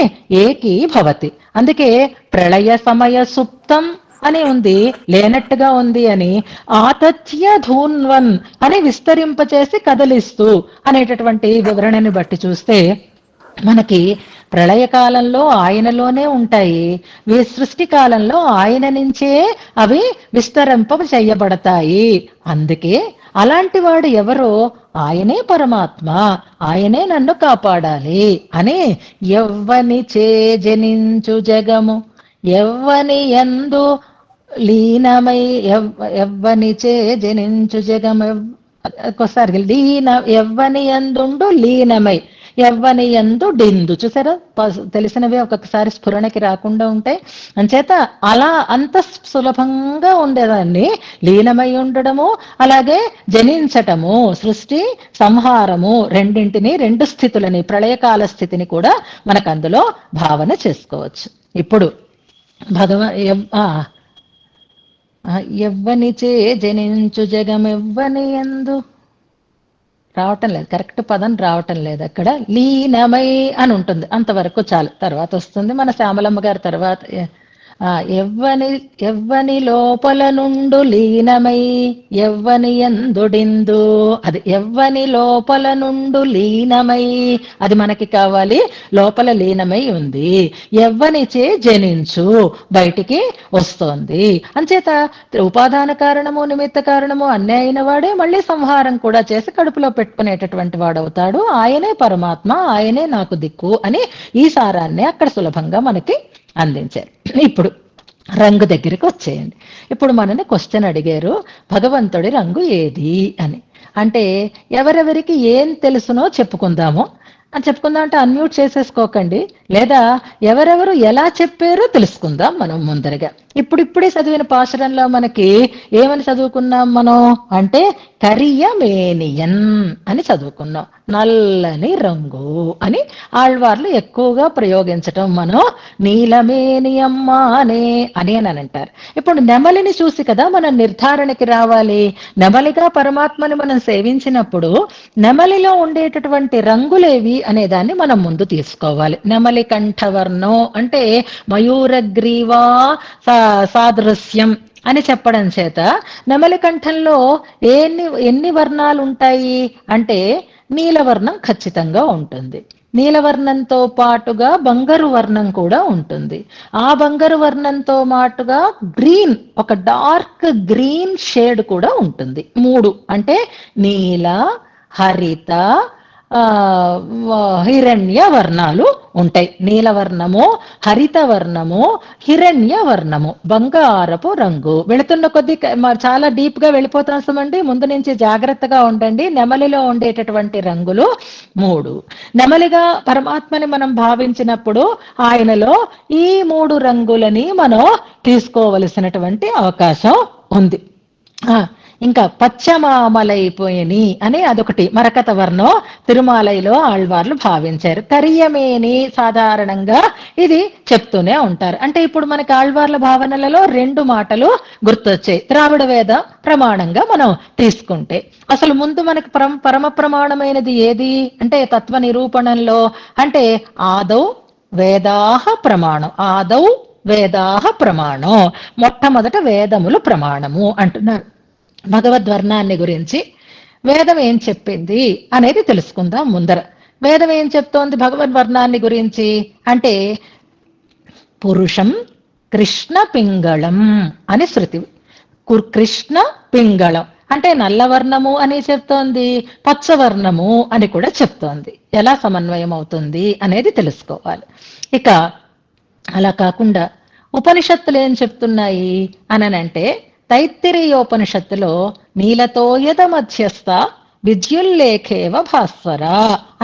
S1: ఏకీ భవతి, అందుకే ప్రళయ సమయ సుప్తం అని ఉంది, లేనట్టుగా ఉంది అని ఆతథ్య ధూన్వన్ అని విస్తరింపచేసి కదలిస్తూ అనేటటువంటి వివరణని బట్టి చూస్తే మనకి ప్రళయకాలంలో ఆయనలోనే ఉంటాయి, సృష్టి కాలంలో ఆయన నుంచే అవి విస్తరింప చేయబడతాయి. అందుకే అలాంటి వాడు ఎవరో ఆయనే పరమాత్మ, ఆయనే నన్ను కాపాడాలి అని ఎవ్వని చే జనించు జగము ఎవ్వని యందు లీనమై ఎవ్వనిచే జనించు జగం ఒకసారి లీన ఎవ్వని యందుండు లీనమై ఎవ్వని యందు డిందు. చూసారా, తెలిసినవి ఒక్కొక్కసారి స్ఫురణకి రాకుండా ఉంటాయి. అంచేత అలా అంత సులభంగా ఉండేదాన్ని లీనమై ఉండడము, అలాగే జనించటము, సృష్టి సంహారము, రెండింటిని, రెండు స్థితులని, ప్రళయకాల స్థితిని కూడా మనకు అందులో భావన చేసుకోవచ్చు. ఇప్పుడు ఎవ్వనిచే జనించు జగమెవ్వని యందు రావటం లేదు, కరెక్ట్ పదం రావటం లేదు అక్కడ. లీనమై అని ఉంటుంది, అంతవరకు చాలు. తర్వాత వస్తుంది మన శ్యామలమ్మ గారి తర్వాత. ఎవ్వని లోపల నుండు లీనమై ఎవ్వని యందుడిందు. అది ఎవ్వని లోపల నుండు లీనమై, అది మనకి కావాలి. లోపల లీనమై ఉంది, ఎవ్వనిచే జనించు, బయటికి వస్తోంది. అంచేత ఉపాదాన కారణము నిమిత్త కారణము అన్నీ అయిన వాడే మళ్ళీ సంహారం కూడా చేసి కడుపులో పెట్టుకునేటటువంటి వాడవుతాడు. ఆయనే పరమాత్మ, ఆయనే నాకు దిక్కు అని ఈ సారాన్ని అక్కడ సులభంగా మనకి అందించారు. ఇప్పుడు రంగు దగ్గరికి వచ్చేయండి. ఇప్పుడు మనని క్వశ్చన్ అడిగారు, భగవంతుడి రంగు ఏది అని. అంటే ఎవరెవరికి ఏం తెలుసునో చెప్పుకుందాము అని చెప్పుకుందాం. అంటే అన్మ్యూట్ చేసేసుకోకండి, లేదా ఎవరెవరు ఎలా చెప్పారో తెలుసుకుందాం మనం ముందరగా. ఇప్పుడిప్పుడే చదివిన పాశురంలో మనకి ఏమని చదువుకున్నాం మనం అంటే కరియమేనియన్ అని చదువుకున్నాం. నల్లని రంగు అని ఆళ్వార్లు ఎక్కువగా ప్రయోగించటం మనం నీలమేనియమ్మానే అని అంటారు. ఇప్పుడు నెమలిని చూసి కదా మనం నిర్ధారణకి రావాలి. నెమలిగా పరమాత్మని మనం సేవించినప్పుడు నెమలిలో ఉండేటటువంటి రంగులేవి అనేదాన్ని మనం ముందు తీసుకోవాలి. నెమలి కంఠవర్ణం అంటే మయూరగ్రీవా సాదృశ్యం అని చెప్పడం చేత నెమలి కంఠంలో ఎన్ని వర్ణాలు ఉంటాయి అంటే నీలవర్ణం ఖచ్చితంగా ఉంటుంది. నీలవర్ణంతో పాటుగా బంగారు వర్ణం కూడా ఉంటుంది. ఆ బంగారు వర్ణంతో పాటుగా గ్రీన్, ఒక డార్క్ గ్రీన్ షేడ్ కూడా ఉంటుంది. 3 అంటే నీల, హరిత, హిరణ్య వర్ణాలు ఉంటాయి. నీలవర్ణము, హరిత వర్ణము, హిరణ్య వర్ణము, బంగారపు రంగు. వెళుతున్న కొద్దీ చాలా డీప్ గా వెళ్ళిపోతామండి, ముందు నుంచి జాగ్రత్తగా ఉండండి. నెమలిలో ఉండేటటువంటి రంగులు 3. నెమలిగా పరమాత్మని మనం భావించినప్పుడు ఆయనలో ఈ 3 రంగులని మనం తీసుకోవలసినటువంటి అవకాశం ఉంది. ఇంకా పచ్చమామలైపోయని అని అదొకటి మరకత వర్ణం తిరుమాలైలో ఆళ్వార్లు భావించారు. కరియమేని సాధారణంగా ఇది చెప్తూనే ఉంటారు. అంటే ఇప్పుడు మనకి ఆళ్వార్ల భావనలలో 2 మాటలు గుర్తొచ్చాయి. ద్రావిడ వేద ప్రమాణంగా మనం తీసుకుంటే అసలు ముందు మనకి పరమ ప్రమాణమైనది ఏది అంటే తత్వ నిరూపణంలో అంటే ఆదౌ వేదాహ ప్రమాణం. ఆదౌ వేదాహ ప్రమాణం, మొట్టమొదట వేదములు ప్రమాణము అంటున్నారు. భగవద్వర్ణాన్ని గురించి వేదం ఏం చెప్పింది అనేది తెలుసుకుందాం ముందర. వేదం ఏం చెప్తోంది భగవద్వర్ణాన్ని గురించి అంటే పురుషం కృష్ణ పింగళం అని శృతి. కృష్ణ పింగళం అంటే నల్లవర్ణము అని చెప్తోంది, పచ్చవర్ణము అని కూడా చెప్తోంది. ఎలా సమన్వయం అవుతుంది అనేది తెలుసుకోవాలి. ఇక అలా కాకుండా ఉపనిషత్తులు ఏం చెప్తున్నాయి అనంటే తైత్తిరీయోపనిషత్తులో నీలతోయద మధ్యస్థ విద్యుల్లేఖేవ భాస్వర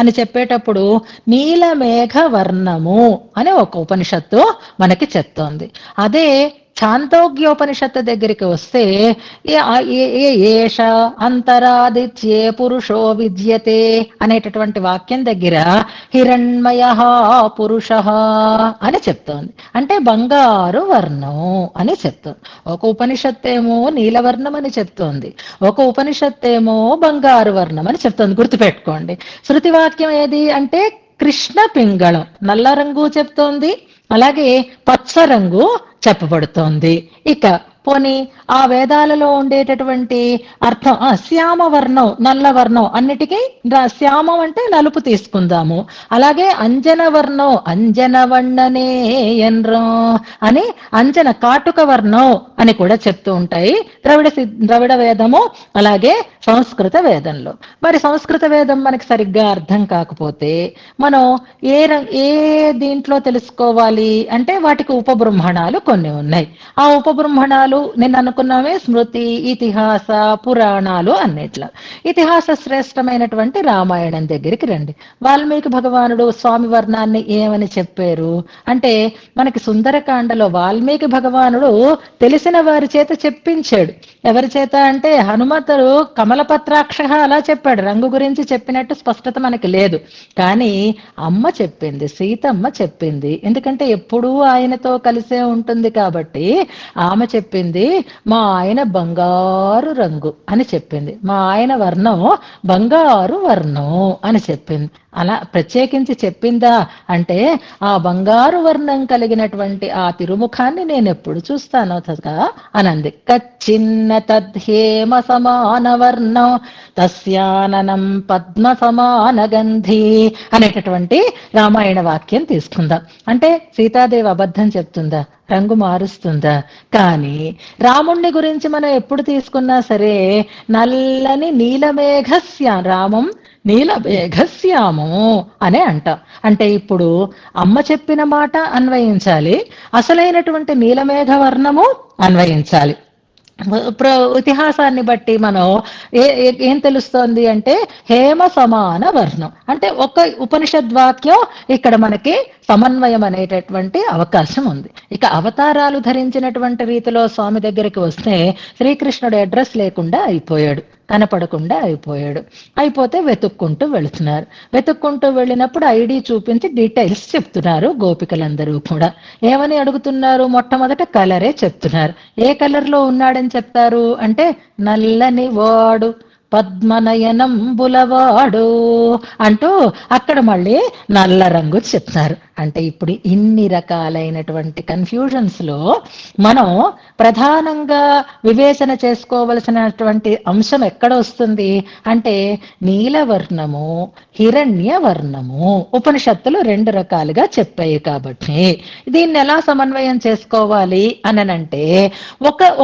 S1: అని చెప్పేటప్పుడు నీలమేఘ వర్ణము అనే ఒక ఉపనిషత్తు మనకి చెప్తోంది. అదే ఛాందోగ్యోపనిషత్తు దగ్గరికి వస్తే ఏష అంతరాదిత్యే పురుషో విద్యతే అనేటటువంటి వాక్యం దగ్గర హిరణ్మయ పురుష అని చెప్తోంది. అంటే బంగారు వర్ణం అని చెప్తోంది. ఒక ఉపనిషత్తేమో నీలవర్ణం అని చెప్తోంది, ఒక ఉపనిషత్తేమో బంగారు వర్ణం అని చెప్తోంది. గుర్తుపెట్టుకోండి. శృతి వాక్యం ఏది అంటే కృష్ణ పింగళం నల్ల రంగు చెప్తోంది, అలాగే పచ్చ రంగు చెప్పబడుతోంది. ఇక పోనీ ఆ వేదాలలో ఉండేటటువంటి అర్థం శ్యామవర్ణం నల్ల వర్ణం, అన్నిటికీ శ్యామం అంటే నలుపు తీసుకుందాము. అలాగే అంజన వర్ణం అంజన వర్ణనే ఎన్రం అని అంజన కాటుక వర్ణం అని కూడా చెప్తూ ఉంటాయి ద్రవిడ వేదము అలాగే సంస్కృత వేదంలో. మరి సంస్కృత వేదం మనకి సరిగ్గా అర్థం కాకపోతే మనం ఏ దీంట్లో తెలుసుకోవాలి అంటే వాటికి ఉపబృంహణాలు కొన్ని ఉన్నాయి. ఆ ఉపబృంహణాలు పురాణాలు నిన్న అనుకున్నామే, స్మృతి, ఇతిహాస, పురాణాలు అన్నిట్లా. ఇతిహాస శ్రేష్టమైనటువంటి రామాయణం దగ్గరికి రండి. వాల్మీకి భగవానుడు స్వామి వర్ణాన్ని ఏమని చెప్పారు అంటే, మనకి సుందరకాండలో వాల్మీకి భగవానుడు తెలిసిన వారి చేత చెప్పించాడు. ఎవరి చేత అంటే హనుమంతుడు కమలపత్రాక్ష అలా చెప్పాడు. రంగు గురించి చెప్పినట్టు స్పష్టత మనకి లేదు. కానీ అమ్మ చెప్పింది, సీతమ్మ చెప్పింది. ఎందుకంటే ఎప్పుడూ ఆయనతో కలిసే ఉంటుంది కాబట్టి ఆమె చెప్పింది, మా ఆయన బంగారు రంగు అని చెప్పింది. మా ఆయన వర్ణం బంగారు వర్ణం అని చెప్పింది. అలా ప్రత్యేకించి చెప్పిందా అంటే, ఆ బంగారు వర్ణం కలిగినటువంటి ఆ తిరుముఖాన్ని నేను ఎప్పుడు చూస్తానో కదా అనంది. కచ్చిన్న తద్హేమ సమాన వర్ణం తస్యాననం పద్మ సమాన గంధి అనేటటువంటి రామాయణ వాక్యం తీసుకుందాం. అంటే సీతాదేవి అబద్ధం చెప్తుందా? రంగు మారుస్తుందా? కానీ రాముణ్ణి గురించి మనం ఎప్పుడు తీసుకున్నా సరే నల్లని నీలమేఘస్య రామం నీలమేఘశ్యాము అనే అంటాం. అంటే ఇప్పుడు అమ్మ చెప్పిన మాట అన్వయించాలి, అసలైనటువంటి నీలమేఘ వర్ణము అన్వయించాలి. ఇతిహాసాన్ని బట్టి మనం ఏం తెలుస్తోంది అంటే హేమ సమాన వర్ణం అంటే ఒక ఉపనిషద్ వాక్యం ఇక్కడ మనకి సమన్వయం అనేటటువంటి అవకాశం ఉంది. ఇక అవతారాలు ధరించినటువంటి రీతిలో స్వామి దగ్గరికి వస్తే శ్రీకృష్ణుడు అడ్రస్ లేకుండా అయిపోయాడు, కనపడకుండా అయిపోతే వెతుక్కుంటూ వెళుతున్నారు. వెతుక్కుంటూ వెళ్ళినప్పుడు ఐడి చూపించి డీటెయిల్స్ చెప్తున్నారు గోపికలందరూ కూడా. ఏమని అడుగుతున్నారు? మొట్టమొదట కలరే చెప్తున్నారు. ఏ కలర్ లో ఉన్నాడని చెప్తారు అంటే నల్లని వాడు పద్మనయనం బులవాడు అంటూ అక్కడ మళ్ళీ నల్ల రంగు చెప్తున్నారు. అంటే ఇప్పుడు ఇన్ని రకాలైనటువంటి కన్ఫ్యూజన్స్ లో మనం ప్రధానంగా వివేచన చేసుకోవలసినటువంటి అంశం ఎక్కడ వస్తుంది అంటే నీలవర్ణము, హిరణ్య వర్ణము. ఉపనిషత్తులు రెండు రకాలుగా చెప్పాయి కాబట్టి దీన్ని ఎలా సమన్వయం చేసుకోవాలి అనంటే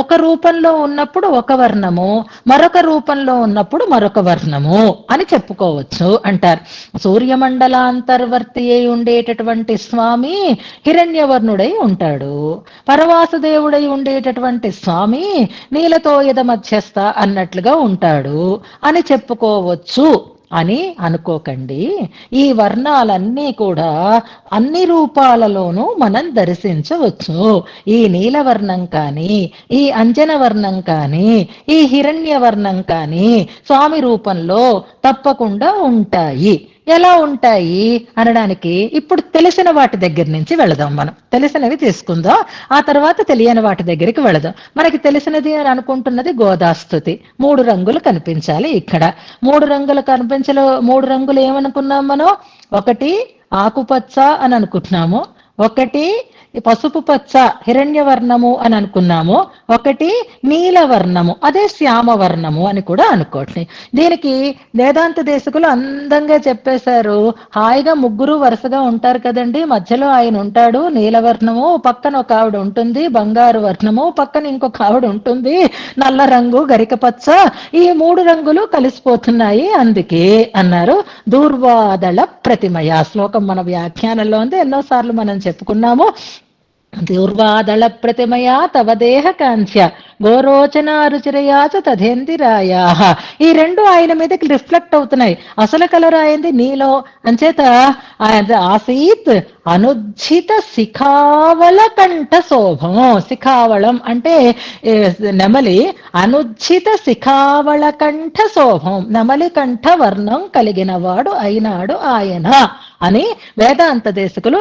S1: ఒక రూపంలో ఉన్నప్పుడు ఒక వర్ణము, మరొక రూపంలో ఉన్నప్పుడు మరొక వర్ణము అని చెప్పుకోవచ్చు అంటారు. సూర్యమండలాంతర్వర్తి అయి ఉండేటటువంటి స్వామి హిరణ్యవర్ణుడై ఉంటాడు. పరవాసుదేవుడై ఉండేటటువంటి స్వామి నీలతోయద మధ్యస్థ అన్నట్లుగా ఉంటాడు అని చెప్పుకోవచ్చు అని అనుకోకండి. ఈ వర్ణాలన్నీ కూడా అన్ని రూపాలలోనూ మనం దర్శించవచ్చు. ఈ నీలవర్ణం కానీ, ఈ అంజన వర్ణం కానీ, ఈ హిరణ్య వర్ణం కానీ స్వామి రూపంలో తప్పకుండా ఉంటాయి. ఎలా ఉంటాయి అనడానికి ఇప్పుడు తెలిసిన వాటి దగ్గర నుంచి వెళదాం. మనం తెలిసినవి తీసుకుందాం, ఆ తర్వాత తెలియని వాటి దగ్గరికి వెళదాం. మనకి తెలిసినది అని అనుకుంటున్నది గోదాస్తుతి. 3 రంగులు కనిపించాలి ఇక్కడ. 3 రంగులు కనిపించలో 3 రంగులు ఏమనుకున్నాం మనం? ఒకటి ఆకుపచ్చ అని అనుకుంటున్నాము, ఒకటి పసుపు పచ్చ హిరణ్యవర్ణము అని అనుకున్నాము, ఒకటి నీలవర్ణము అదే శ్యామవర్ణము అని కూడా అనుకోండి. దీనికి వేదాంత దేశకులు అందంగా చెప్పేశారు. హాయిగా ముగ్గురు వరుసగా ఉంటారు కదండి, మధ్యలో ఆయన ఉంటాడు నీలవర్ణము, పక్కన ఒక ఆవిడ ఉంటుంది బంగారు వర్ణము, పక్కన ఇంకొక ఆవిడ ఉంటుంది నల్ల రంగు గరిక పచ్చ. ఈ 3 రంగులు కలిసిపోతున్నాయి అందుకే అన్నారు. దూర్వాదళ ప్రతిమయ శ్లోకం మన వ్యాఖ్యానంలో ఉంది, ఎన్నోసార్లు మనం చెప్పుకున్నాము. దూర్వాదళ ప్రతిమయా తవ దేహ కాంక్ష గోరోచన రుచిరయాచ తథేందిరాయా. ఈ రెండు ఆయన మీదకి రిఫ్లెక్ట్ అవుతున్నాయి. అసలు కలర్ అయింది నీలో అంచేత ఆసీత్ అనుజ్జిత శిఖావళ కంఠ శోభం. శిఖావళం అంటే నెమలి, అనుజ్జిత శిఖావళ కంఠ శోభం, నెమలి కంఠ వర్ణం కలిగిన వాడు అయినాడు ఆయన అని వేదాంత దేశకులు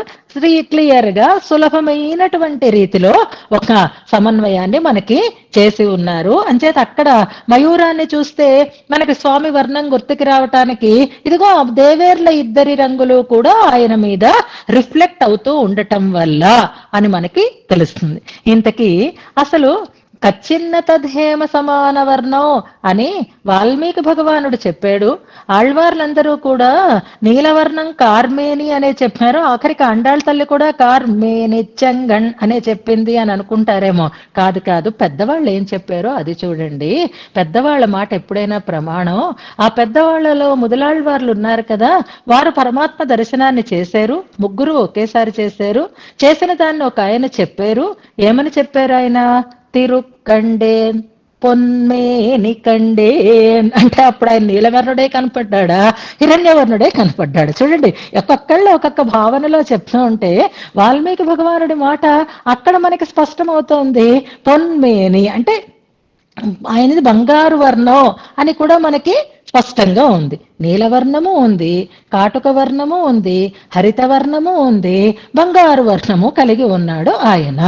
S1: క్లియర్ గా సులభమైనటువంటి రీతిలో ఒక సమన్వయాన్ని మనకి చేసి ఉన్నారు. అంచేత అక్కడ మయూరాన్ని చూస్తే మనకి స్వామి వర్ణం గుర్తుకి రావటానికి ఇదిగో దేవేర్ల ఇద్దరి రంగులు కూడా ఆయన మీద రిఫ్లెక్ట్ అవుతూ ఉండటం వల్ల అని మనకి తెలుస్తుంది. ఇంతకీ అసలు కచ్చిన్న తద్హేమ సమాన వర్ణం అని వాల్మీకి భగవానుడు చెప్పాడు. ఆళ్వార్లందరూ కూడా నీలవర్ణం కార్మేని అనే చెప్పారు. ఆఖరికి అండాళ్ళ తల్లి కూడా కార్మేని చెంగణ్ అనే చెప్పింది అని అనుకుంటారేమో. కాదు కాదు, పెద్దవాళ్ళు ఏం చెప్పారో అది చూడండి. పెద్దవాళ్ళ మాట ఎప్పుడైనా ప్రమాణం. ఆ పెద్దవాళ్లలో ముదలాళ్వార్లు ఉన్నారు కదా, వారు పరమాత్మ దర్శనాన్ని చేశారు. ముగ్గురు ఒకేసారి చేశారు. చేసిన దాన్ని ఒక ఆయన చెప్పారు. ఏమని చెప్పారు ఆయన? తిరుక్కండేన్ పొన్మేని కండేన్ అంటే అప్పుడు ఆయన నీలవర్ణుడే కనపడ్డా, హిరణ్యవర్ణుడే కనపడ్డాడు. చూడండి, ఒక్కొక్కళ్ళు ఒక్కొక్క భావనలో చెప్తూ ఉంటే వాల్మీకి భగవానుడి మాట అక్కడ మనకి స్పష్టమవుతోంది. పొన్మేని అంటే ఆయనది బంగారు వర్ణం అని కూడా మనకి స్పష్టంగా ఉంది. నీలవర్ణము ఉంది, కాటుక వర్ణము ఉంది, హరిత వర్ణము ఉంది, బంగారు వర్ణము కలిగి ఉన్నాడు ఆయన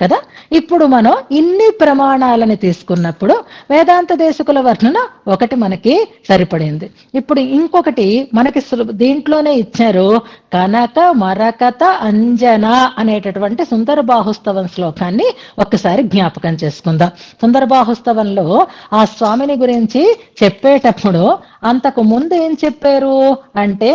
S1: కదా. ఇప్పుడు మనం ఇన్ని ప్రమాణాలని తీసుకున్నప్పుడు వేదాంత దేశకుల వర్ణన ఒకటి మనకి సరిపడింది. ఇప్పుడు ఇంకొకటి మనకి దీంట్లోనే ఇచ్చారు, కనక మరకత అంజన అనేటటువంటి సుందర బాహుస్తవం శ్లోకాన్ని ఒక్కసారి జ్ఞాపకం చేసుకుందాం. సుందర బాహుస్తవంలో ఆ స్వామిని గురించి చెప్పేటప్పుడు అంతకు ముందు ఏం చెప్పారు అంటే,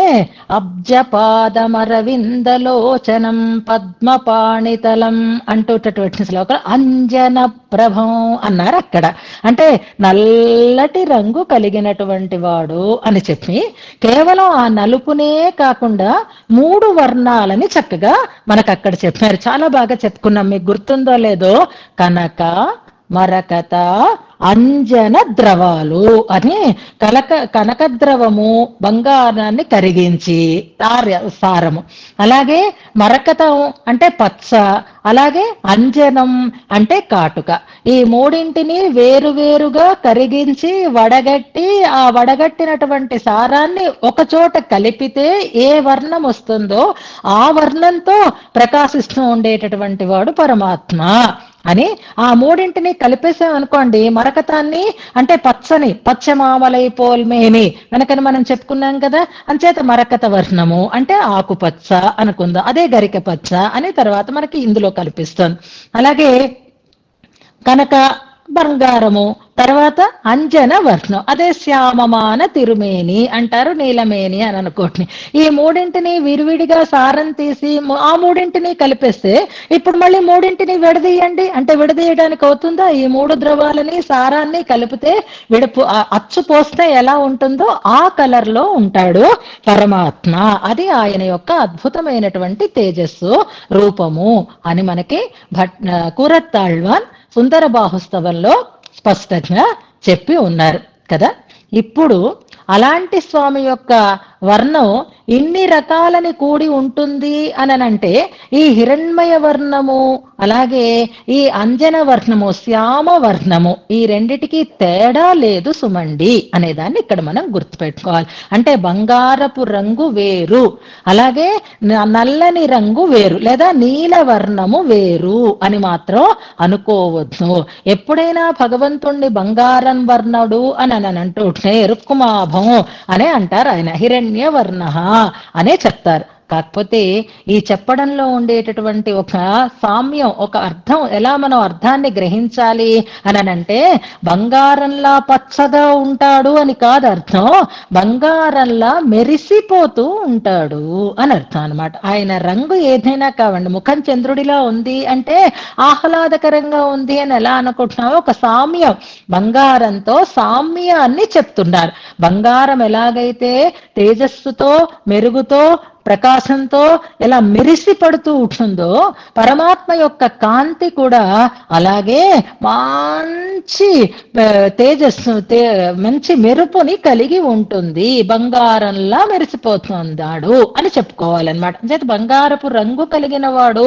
S1: అబ్జపాదమరవిందలోచనం పద్మపాణితలం అంటూటటువంటి శ్లోకం అంజన ప్రభం అన్నారు అక్కడ. అంటే నల్లటి రంగు కలిగినటువంటి వాడు అని చెప్పి కేవలం ఆ నలుపునే కాకుండా 3 వర్ణాలని చక్కగా మనకు అక్కడ చెప్పారు. చాలా బాగా చెప్పుకున్నాం. మీకు గుర్తుందో లేదో, కనక మరకత అంజన ద్రవాలు అని కనక ద్రవము బంగారాన్ని కరిగించి సారము, అలాగే మరకతం అంటే పచ్చ, అలాగే అంజనం అంటే కాటుక. ఈ మూడింటిని వేరువేరుగా కరిగించి వడగట్టి ఆ వడగట్టినటువంటి సారాన్ని ఒక చోట కలిపితే ఏ వర్ణం వస్తుందో ఆ వర్ణంతో ప్రకాశిస్తూ ఉండేటటువంటి వాడు పరమాత్మ అని. ఆ మూడింటిని కలిపేసాం అనుకోండి, మరకతాన్ని అంటే పచ్చని పచ్చమామలై పోల్మేని వెనకని మనం చెప్పుకున్నాం కదా. అంచేత మరకత వర్ణము అంటే ఆకుపచ్చ అనుకుందాం, అదే గరిక పచ్చ అని తర్వాత మనకి ఇందులో కల్పిస్తుంది. అలాగే కనక బంగారము, తర్వాత అంజన వర్ణం, అదే శ్యామమాన తిరుమేని అంటారు, నీలమేని అని అనుకోండి. ఈ మూడింటిని విడివిడిగా సారం తీసి ఆ మూడింటిని కలిపేస్తే ఇప్పుడు మళ్ళీ మూడింటిని విడదీయండి అంటే విడదీయడానికి అవుతుందా? ఈ 3 ద్రవాలని సారాన్ని కలిపితే అచ్చు పోస్తే ఎలా ఉంటుందో ఆ కలర్ లో ఉంటాడు పరమాత్మ. అది ఆయన యొక్క అద్భుతమైనటువంటి తేజస్సు రూపము అని మనకి కూరత్తాళ్వాన్ సుందర బాహుస్తవంలో స్పష్టంగా చెప్పి ఉన్నారు కదా. ఇప్పుడు అలాంటి స్వామి యొక్క వర్ణం ఇన్ని రకాలని కూడి ఉంటుంది అనంటే ఈ హిరణ్మయ వర్ణము అలాగే ఈ అంజన వర్ణము శ్యామ వర్ణము ఈ రెండిటికి తేడా లేదు సుమండి అనేదాన్ని ఇక్కడ మనం గుర్తుపెట్టుకోవాలి. అంటే బంగారపు రంగు వేరు, అలాగే నల్లని రంగు వేరు, లేదా నీల వర్ణము వేరు అని మాత్రం అనుకోవద్దు. ఎప్పుడైనా భగవంతుణ్ణి బంగారం వర్ణుడు అని అంటుంటే రుక్కుమాభం అనే అంటారు, ఆయన హిరణ్య వర్ణ అనే చెప్తారు. కాకపోతే ఈ చెప్పడంలో ఉండేటటువంటి ఒక సామ్యం, ఒక అర్థం, ఎలా మనం అర్థాన్ని గ్రహించాలి అనంటే బంగారంలా పచ్చగా ఉంటాడు అని కాదు అర్థం, బంగారంలా మెరిసిపోతూ ఉంటాడు అని అర్థం అనమాట. ఆయన రంగు ఏదైనా కావండి, ముఖం చంద్రుడిలా ఉంది అంటే ఆహ్లాదకరంగా ఉంది అని ఎలా అనుకుంటున్నామో ఒక సామ్యం, బంగారంతో సామ్యాన్ని చెప్తున్నారు. బంగారం ఎలాగైతే తేజస్సుతో మెరుగుతో ప్రకాశంతో ఎలా మెరిసి పడుతూ ఉంటుందో పరమాత్మ యొక్క కాంతి కూడా అలాగే మంచి తేజస్సు మంచి మెరుపుని కలిగి ఉంటుంది, బంగారంలా మెరిసిపోతున్నాడు అని చెప్పుకోవాలన్నమాట. అంటే బంగారపు రంగు కలిగిన వాడు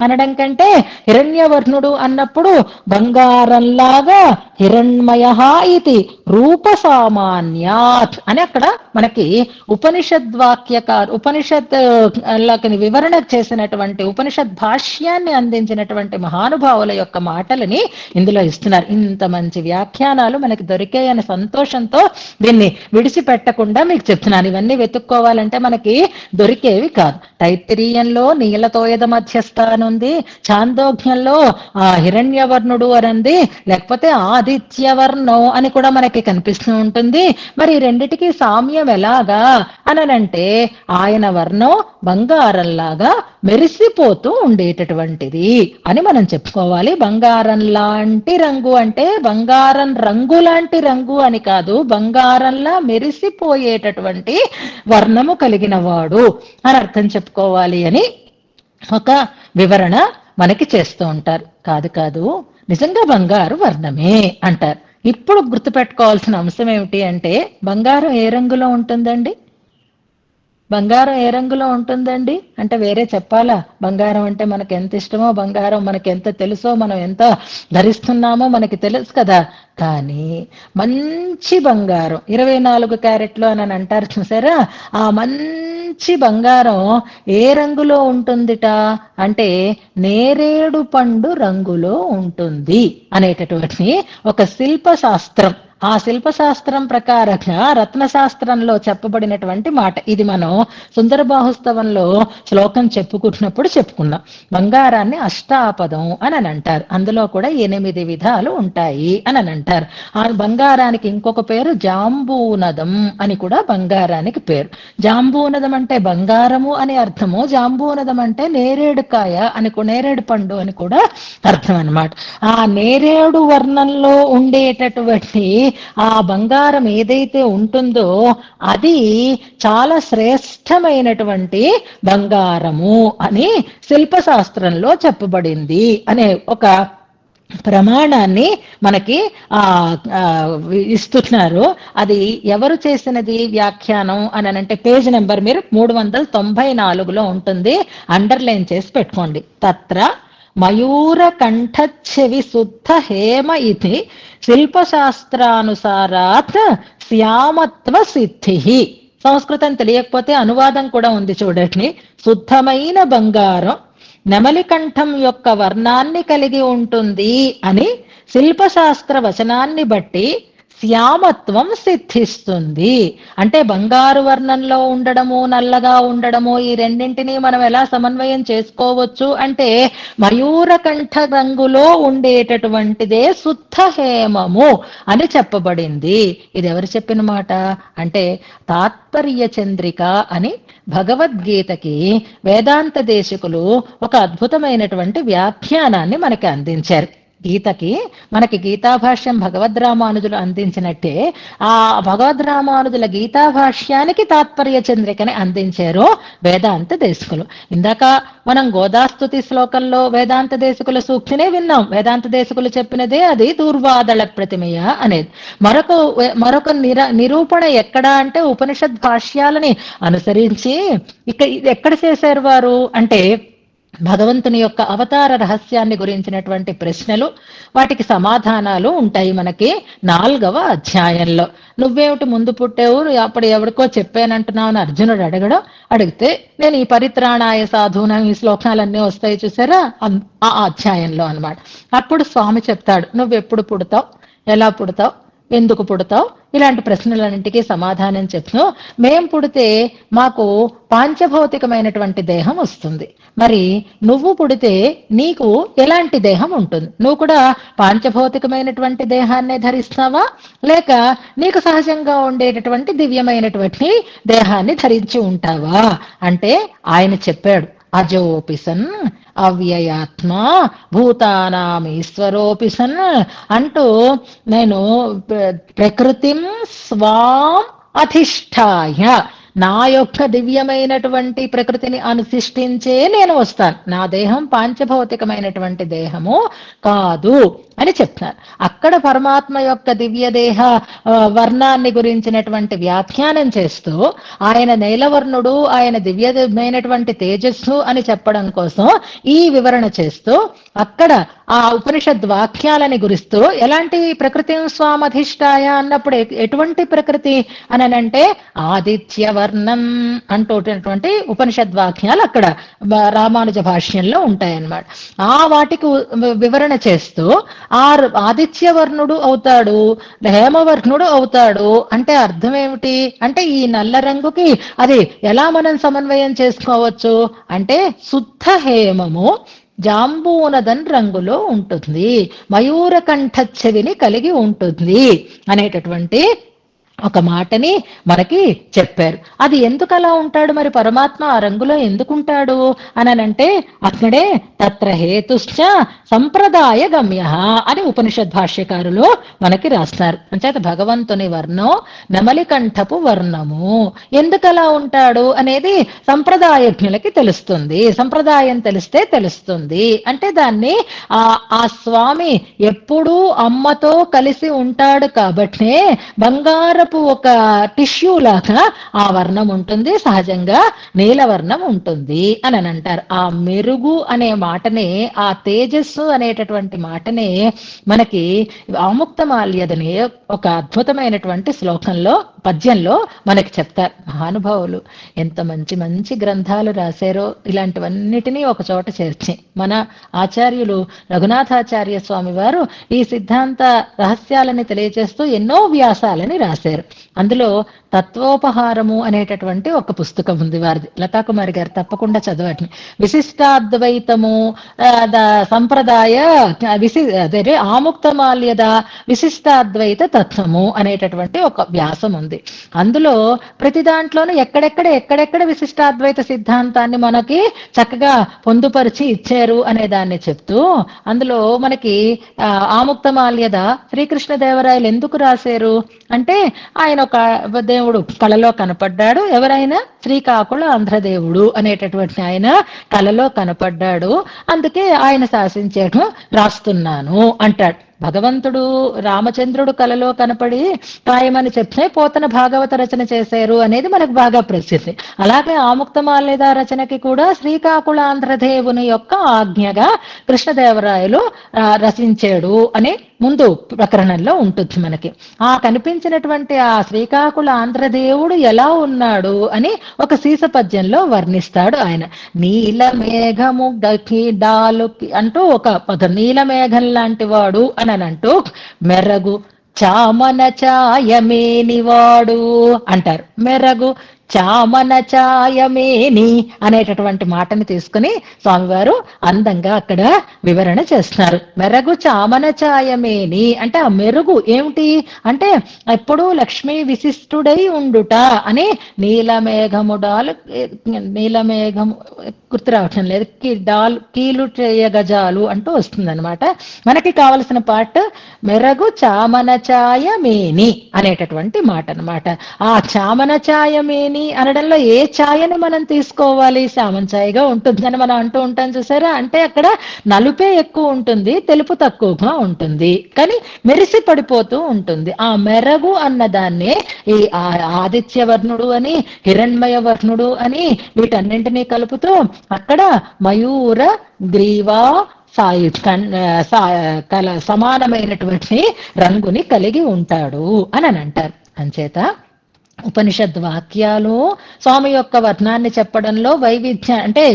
S1: అనడం కంటే హిరణ్యవర్ణుడు అన్నప్పుడు బంగారంలాగా హిరణ్మయ ఇది రూప సామాన్యాత్ అని అక్కడ మనకి ఉపనిషత్ వివరణ చేసినటువంటి ఉపనిషత్ భాష్యాన్ని అందించినటువంటి మహానుభావుల యొక్క మాటలని ఇందులో ఇస్తున్నారు. ఇంత మంచి వ్యాఖ్యానాలు మనకి దొరికాయని సంతోషంతో దీన్ని విడిచిపెట్టకుండా మీకు చెప్తున్నాను. ఇవన్నీ వెతుక్కోవాలంటే మనకి దొరికేవి కాదు. తైత్తిరీయంలో నీలతోయద మధ్యస్థ అనుంది, ఛాందోగ్యంలో హిరణ్యవర్ణుడు అనంది, లేకపోతే ఆదిత్యవర్ణం అని కూడా మనకి కనిపిస్తూ ఉంటుంది. మరి రెండిటికి సామ్యం ఎలాగా అనంటే ఆయన వర్ణం బంగారంలాగా మెరిసిపోతూ ఉండేటటువంటిది అని మనం చెప్పుకోవాలి. బంగారం లాంటి రంగు అంటే బంగారం రంగు లాంటి రంగు అని కాదు, బంగారంలా మెరిసిపోయేటటువంటి వర్ణము కలిగిన వాడు అని అర్థం చెప్పుకోవాలి అని ఒక వివరణ మనకి చేస్తూ ఉంటారు. కాదు నిజంగా బంగారు వర్ణమే అంటారు. ఇప్పుడు గుర్తుపెట్టుకోవాల్సిన అంశం ఏమిటి అంటే, బంగారం ఏ రంగులో ఉంటుందండి? బంగారం ఏ రంగులో ఉంటుందండి అంటే వేరే చెప్పాలా? బంగారం అంటే మనకు ఎంత ఇష్టమో, బంగారం మనకి ఎంత తెలుసో, మనం ఎంత ధరిస్తున్నామో మనకి తెలుసు కదా. కానీ మంచి బంగారం 24 క్యారెట్లు అని అంటారు చూసారా, ఆ మంచి బంగారం ఏ రంగులో ఉంటుందిట అంటే నేరేడు పండు రంగులో ఉంటుంది అనేటటువంటి ఒక శిల్పశాస్త్రం. ఆ శిల్పశాస్త్రం ప్రకారంగా రత్నశాస్త్రంలో చెప్పబడినటువంటి మాట ఇది. మనం సుందర బాహుస్తవంలో శ్లోకం చెప్పుకుంటున్నప్పుడు చెప్పుకున్నాం. బంగారాన్ని అష్టాపదం అని అంటారు. అందులో కూడా 8 విధాలు ఉంటాయి అని అంటారు. ఆ బంగారానికి ఇంకొక పేరు జాంబూనదం అని కూడా బంగారానికి పేరు. జాంబూనదం అంటే బంగారము అని అర్థము, జాంబూనదం అంటే నేరేడుకాయ అని, నేరేడు పండు అని కూడా అర్థం అన్నమాట. ఆ నేరేడు వర్ణంలో ఉండేటటువంటి ఆ బంగారం ఏదైతే ఉంటుందో అది చాలా శ్రేష్టమైనటువంటి బంగారము అని శిల్పశాస్త్రంలో చెప్పబడింది అనే ఒక ప్రమాణాన్ని మనకి ఆ ఇస్తున్నారు. అది ఎవరు చేసినది వ్యాఖ్యానం అని అంటే పేజ్ నెంబర్ మీరు 394లో ఉంటుంది. అండర్లైన్ చేసి పెట్టుకోండి. తత్ర మయూర కంఠచ్ఛవి శుద్ధ హేమ ఇది శిల్పశాస్త్రానుసారాత్ శ్యామత్వ సిద్ధి. సంస్కృతం తెలియకపోతే అనువాదం కూడా ఉంది చూడండి. శుద్ధమైన బంగారం నెమలికంఠం యొక్క వర్ణాన్ని కలిగి ఉంటుంది అని శిల్పశాస్త్ర వచనాన్ని బట్టి శ్యామత్వం సిద్ధిస్తుంది. అంటే బంగారు వర్ణంలో ఉండడము, నల్లగా ఉండడము, ఈ రెండింటినీ మనం ఎలా సమన్వయం చేసుకోవచ్చు అంటే మయూరకంఠ రంగులో ఉండేటటువంటిదే శుద్ధ హేమము అని చెప్పబడింది. ఇది ఎవరు చెప్పిన మాట అంటే తాత్పర్య చంద్రిక అని భగవద్గీతకి వేదాంత దేశికులు ఒక అద్భుతమైనటువంటి వ్యాఖ్యానాన్ని మనకి అందించారు. గీతకి మనకి గీతాభాష్యం భగవద్రామానుజులు అందించినట్టే ఆ భగవద్రామానుజుల గీతాభాష్యానికి తాత్పర్య చంద్రికని అందించారు వేదాంత దేశికులు. ఇందాక మనం గోదాస్తుతి శ్లోకంలో వేదాంత దేశికుల సూక్తినే విన్నాం. వేదాంత దేశికులు చెప్పినదే అది దూర్వాదళ ప్రతిమయ అనేది. మరొక నిరూపణ ఎక్కడ అంటే ఉపనిషద్ భాష్యాలని అనుసరించి ఇది ఎక్కడ చేశారు వారు అంటే భగవంతుని యొక్క అవతార రహస్యాన్ని గురించినటువంటి ప్రశ్నలు, వాటికి సమాధానాలు ఉంటాయి మనకి 4వ అధ్యాయంలో. నువ్వేమిటి ముందు పుట్టావు, అప్పుడు ఎవరికో చెప్పానంటున్నావు అని అర్జునుడు అడిగితే నేను ఈ పరిత్రాణాయ సాధూనం ఈ శ్లోకాలన్నీ వస్తాయి చూసారా ఆ అధ్యాయంలో అన్నమాట. అప్పుడు స్వామి చెప్తాడు, నువ్వెప్పుడు పుడతావు, ఎలా పుడతావు, ఎందుకు పుడతావు, ఇలాంటి ప్రశ్నలన్నింటికీ సమాధానం చెప్తూ మేం పుడితే మాకు పాంచభౌతికమైనటువంటి దేహం వస్తుంది, మరి నువ్వు పుడితే నీకు ఎలాంటి దేహం ఉంటుంది, నువ్వు కూడా పాంచభౌతికమైనటువంటి దేహాన్నే ధరిస్తావా లేక నీకు సహజంగా ఉండేటటువంటి దివ్యమైనటువంటి దేహాన్ని ధరించి ఉంటావా అంటే ఆయన చెప్పాడు అజోపిసన్ అవ్యయాత్మ భూతానాం ఈశ్వరోపిసన్ అంటూ నేను ప్రకృతిం స్వాం అధిష్టాయ నా యొక్క దివ్యమైనటువంటి ప్రకృతిని అనుసృష్టించే నేను వస్తాను, నా దేహం పాంచభౌతికమైనటువంటి దేహము కాదు అని చెప్తారు. అక్కడ పరమాత్మ యొక్క దివ్య దేహ వర్ణాన్ని గురించినటువంటి వ్యాఖ్యానం చేస్తూ ఆయన నీలవర్ణుడు, ఆయన దివ్యమైనటువంటి తేజస్సు అని చెప్పడం కోసం ఈ వివరణ చేస్తూ అక్కడ ఆ ఉపనిషద్ వాక్యాలని గురిస్తూ ఎలాంటి ప్రకృతి స్వామధిష్టాయ అన్నప్పుడు ఎటువంటి ప్రకృతి అని అంటే ఆదిత్య వర్ణం అంటూటువంటి ఉపనిషద్ వాక్యాలు అక్కడ రామానుజ భాష్యంలో ఉంటాయన్నమాట. ఆ వాటికి వివరణ చేస్తూ ఆ ఆదిత్యవర్ణుడు అవుతాడు, హేమవర్ణుడు అవుతాడు అంటే అర్థం ఏమిటి అంటే ఈ నల్ల రంగుకి అది ఎలా మనం సమన్వయం చేసుకోవచ్చు అంటే శుద్ధ హేమము జాంబూనదన్ రంగులో ఉంటుంది, మయూరకంఠ చెవిని కలిగి ఉంటుంది అనేటటువంటి ఒక మాటని మనకి చెప్పారు. అది ఎందుకు అలా ఉంటాడు మరి పరమాత్మ ఆ రంగులో ఎందుకుంటాడు అనంటే అక్కడే తత్ర హేతుశ్చ సంప్రదాయ గమ్య అని ఉపనిషద్ భాష్యకారులు మనకి రాస్తారు. అంచేత భగవంతుని వర్ణం నెమలికంఠపు వర్ణము. ఎందుకు అలా ఉంటాడు అనేది సంప్రదాయజ్ఞులకి తెలుస్తుంది. సంప్రదాయం తెలిస్తే తెలుస్తుంది. అంటే దాన్ని ఆ స్వామి ఎప్పుడూ అమ్మతో కలిసి ఉంటాడు కాబట్టే బంగారపు ఒక టిష్యూ లాగా ఆ వర్ణం ఉంటుంది, సహజంగా నీలవర్ణం ఉంటుంది అని అంటారు. ఆ మెరుగు అనే మాటనే, ఆ తేజస్సు అనేటటువంటి మాటనే మనకి ఆముక్తమాల్యదని ఒక అద్భుతమైనటువంటి శ్లోకంలో పద్యంలో మనకి చెప్తారు. మహానుభావులు ఎంత మంచి మంచి గ్రంథాలు రాశారో ఇలాంటివన్నిటినీ ఒక చోట చేర్చి మన ఆచార్యులు రఘునాథాచార్య స్వామి వారు ఈ సిద్ధాంత రహస్యాలని తెలియజేస్తూ ఎన్నో వ్యాసాలని రాశారు. అందులో తత్వోపహారము అనేటటువంటి ఒక పుస్తకం ఉంది వారిది. లతాకుమారి గారు తప్పకుండా చదవండి. విశిష్టాద్వైతము సంప్రదాయ అదే ఆముక్తమాల్యద విశిష్టాద్వైత తత్వము అనేటటువంటి ఒక వ్యాసం ఉంది. అందులో ప్రతి దాంట్లోనూ ఎక్కడెక్కడ విశిష్టాద్వైత సిద్ధాంతాన్ని మనకి చక్కగా పొందుపరిచి ఇచ్చారు అనే దాన్ని చెప్తూ అందులో మనకి ఆముక్తమాల్యద శ్రీకృష్ణదేవరాయలు ఎందుకు రాశారు అంటే ఆయన ఒక దేవుడు కళలో కనపడ్డాడు. ఎవరైనా శ్రీకాకుళ ఆంధ్రదేవుడు అనేటటువంటి ఆయన కళలో కనపడ్డాడు, అందుకే ఆయన శాసించేయడం రాస్తున్నాను అంటాడు. భగవంతుడు రామచంద్రుడు కలలో కనపడి రాయమని చెప్తే పోతన భాగవత రచన చేశారు అనేది మనకు బాగా ప్రసిద్ధి. అలాగే ఆముక్తమాల్యద రచనకి కూడా శ్రీకాకుళాంధ్రదేవుని యొక్క ఆజ్ఞగా కృష్ణదేవరాయలు రచించాడు అని ముందు ప్రకరణంలో ఉంటుంది మనకి. ఆ కనిపించినటువంటి ఆ శ్రీకాకుళ ఆంధ్రదేవుడు ఎలా ఉన్నాడు అని ఒక సీస పద్యంలో వర్ణిస్తాడు ఆయన. నీల మేఘము డాలు అంటూ ఒక పదం, నీలమేఘం లాంటి వాడు అని అంటూ మెరగు చామన ఛాయమేనివాడు అంటారు. మెరగు చామన ఛాయమేని అనేటటువంటి మాటని తీసుకుని స్వామివారు అందంగా అక్కడ వివరణ చేస్తున్నారు. మెరగు చామన ఛాయమేని అంటే ఆ మెరుగు ఏమిటి అంటే ఎప్పుడూ లక్ష్మీ విశిష్టుడై ఉండుట అని నీలమేఘముడాలు నీలమేఘము గుర్తు రావటం లేదు, కీలు చేయగజాలు అంటూ వస్తుంది అనమాట. మనకి కావలసిన పాట మెరగు చామన ఛాయమేని అనేటటువంటి మాట అనమాట. ఆ చామన ఛాయమేని అనడంలో ఏ ఛాయని మనం తీసుకోవాలి? చామన ఛాయగా ఉంటుందని మనం అంటూ ఉంటాం చూసారా. అంటే అక్కడ నలుపే ఎక్కువ ఉంటుంది, తెలుపు తక్కువగా ఉంటుంది, కానీ మెరిసి పడిపోతూ ఉంటుంది. ఆ మెరగు అన్నదాన్నే ఈ ఆదిత్య వర్ణుడు అని, హిరణ్మయ వర్ణుడు అని వీటన్నింటినీ కలుపుతూ అక్కడ మయూర గ్రీవా సమానమైనటువంటి రంగుని కలిగి ఉంటాడు అని అంటారు. అంచేత ఉపనిషద్ వాక్యాలు స్వామి యొక్క వర్ణాన్ని చెప్పడంలో వైవిధ్య అంటే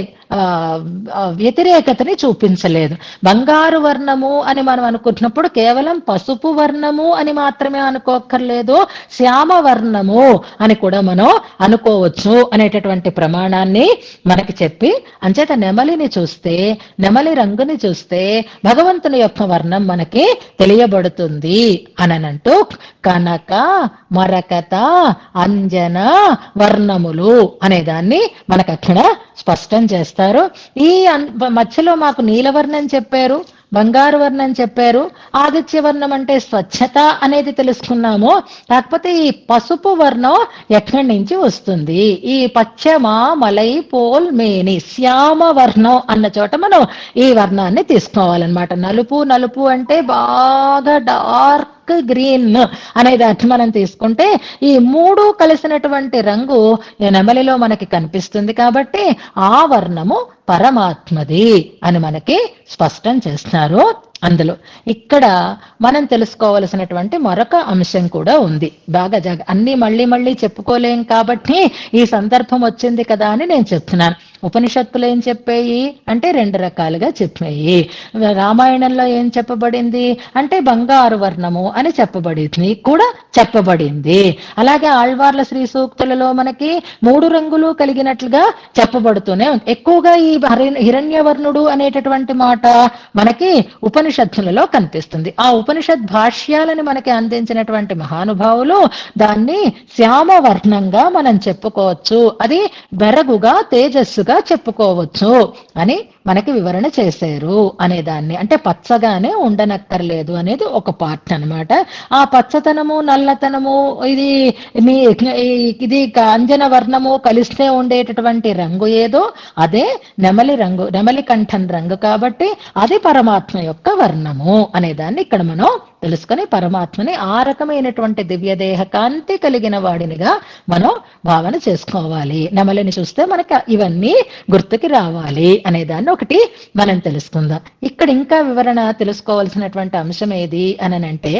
S1: వ్యతిరేకతని చూపించలేదు. బంగారు వర్ణము అని మనం అనుకుంటున్నప్పుడు కేవలం పసుపు వర్ణము అని మాత్రమే అనుకోక్కర్లేదు, శ్యామ వర్ణము అని కూడా మనం అనుకోవచ్చు అనేటటువంటి ప్రమాణాన్ని మనకి చెప్పి, అంచేత నెమలిని చూస్తే, నెమలి రంగుని చూస్తే భగవంతుని యొక్క వర్ణం మనకి తెలియబడుతుంది అనంటూ కనక మరకత అంజన వర్ణములు అనేదాన్ని మనకు అక్కడ స్పష్టం చేస్తారు. ఈ మధ్యలో మాకు నీలవర్ణం చెప్పారు, బంగారు వర్ణం చెప్పారు, ఆదిత్య వర్ణం అంటే స్వచ్ఛత అనేది తెలుసుకున్నాము. కాకపోతే ఈ పసుపు వర్ణం ఎక్కడి నుంచి వస్తుంది? ఈ పశ్చిమ మలై పోల్ మేని శ్యామ వర్ణం అన్న చోట మనం ఈ వర్ణాన్ని తీసుకోవాలన్నమాట. నలుపు అంటే బాగా డార్క్ గ్రీన్ అనేది అర్థం మనం తీసుకుంటే ఈ మూడు కలిసినటువంటి రంగు నెమలిలో మనకి కనిపిస్తుంది. కాబట్టి ఆ వర్ణము పరమాత్మది అని మనకి స్పష్టం చేస్తున్నారు. అందులో ఇక్కడ మనం తెలుసుకోవలసినటువంటి మరొక అంశం కూడా ఉంది. బాగా అన్ని మళ్ళీ చెప్పుకోలేం కాబట్టి ఈ సందర్భం వచ్చింది కదా అని నేను చెప్తున్నాను. ఉపనిషత్తులు ఏం చెప్పాయి అంటే రెండు రకాలుగా చెప్పాయి. రామాయణంలో ఏం చెప్పబడింది అంటే బంగారు వర్ణము అని చెప్పబడింది కూడా చెప్పబడింది. అలాగే ఆళ్వార్ల శ్రీ సూక్తులలో మనకి మూడు రంగులు కలిగినట్లుగా చెప్పబడుతూనే ఉంది. ఎక్కువగా ఈ హిరణ్యవర్ణుడు అనేటటువంటి మాట మనకి ఉపనిషత్తులలో కనిపిస్తుంది. ఆ ఉపనిషత్ భాష్యాలని మనకి అందించినటువంటి మహానుభావులు దాన్ని శ్యామవర్ణంగా మనం చెప్పుకోవచ్చు, అది బెరగుగా తేజస్సుగా చెప్పుకోవచ్చు అని మనకి వివరణ చేశారు అనేదాన్ని. అంటే పచ్చగానే ఉండనక్కర్లేదు అనేది ఒక పార్ట్ అన్నమాట. ఆ పచ్చతనము నల్లతనము ఇది కాంజన వర్ణము కలిస్తే ఉండేటటువంటి రంగు ఏదో అదే నెమలి రంగు, నెమలి కంఠం రంగు. కాబట్టి అది పరమాత్మ యొక్క వర్ణము అనేదాన్ని ఇక్కడ మనం తెలుసుకొని పరమాత్మని ఆ రకమైనటువంటి దివ్యదేహ కాంతి కలిగిన వాడినిగా మనం భావన చేసుకోవాలి. నెమలిని చూస్తే మనకి ఇవన్నీ గుర్తుకి రావాలి అనేదాన్ని ఒకటి మనం తెలుసుకుందాం. ఇక్కడ ఇంకా వివరణ తెలుసుకోవాల్సినటువంటి అంశం ఏది అనంటే,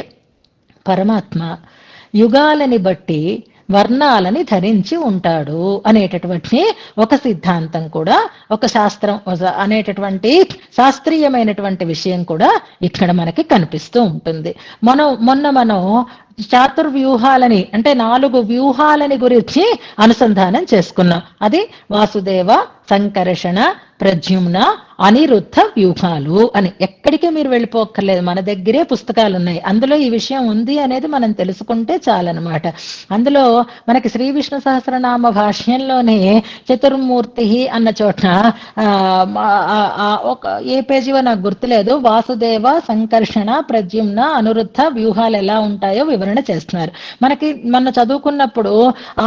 S1: పరమాత్మ యుగాలని బట్టి వర్ణాలని ధరించి ఉంటాడు అనేటటువంటి ఒక సిద్ధాంతం కూడా, ఒక శాస్త్రం అనేటటువంటి శాస్త్రీయమైనటువంటి విషయం కూడా ఇక్కడ మనకి కనిపిస్తూ ఉంటుంది. మనం చాతుర్వ్యూహాలని అంటే 4 వ్యూహాలని గురించి అనుసంధానం చేసుకున్నాం. అది వాసుదేవ, సంకర్షణ, ప్రద్యుమ్న, అనిరుద్ధ వ్యూహాలు అని. ఎక్కడికి మీరు వెళ్ళిపోక్కర్లేదు, మన దగ్గరే పుస్తకాలు ఉన్నాయి, అందులో ఈ విషయం ఉంది అనేది మనం తెలుసుకుంటే చాలన్నమాట. అందులో మనకి శ్రీ విష్ణు సహస్రనామ భాష్యంలోనే చతుర్మూర్తి అన్న చోట ఒక ఏ పేజీవో నాకు గుర్తులేదు, వాసుదేవ, సంకర్షణ, ప్రద్యుమ్న, అనిరుద్ధ వ్యూహాలు ఎలా ఉంటాయో వివరణ చేస్తున్నారు. మన చదువుకున్నప్పుడు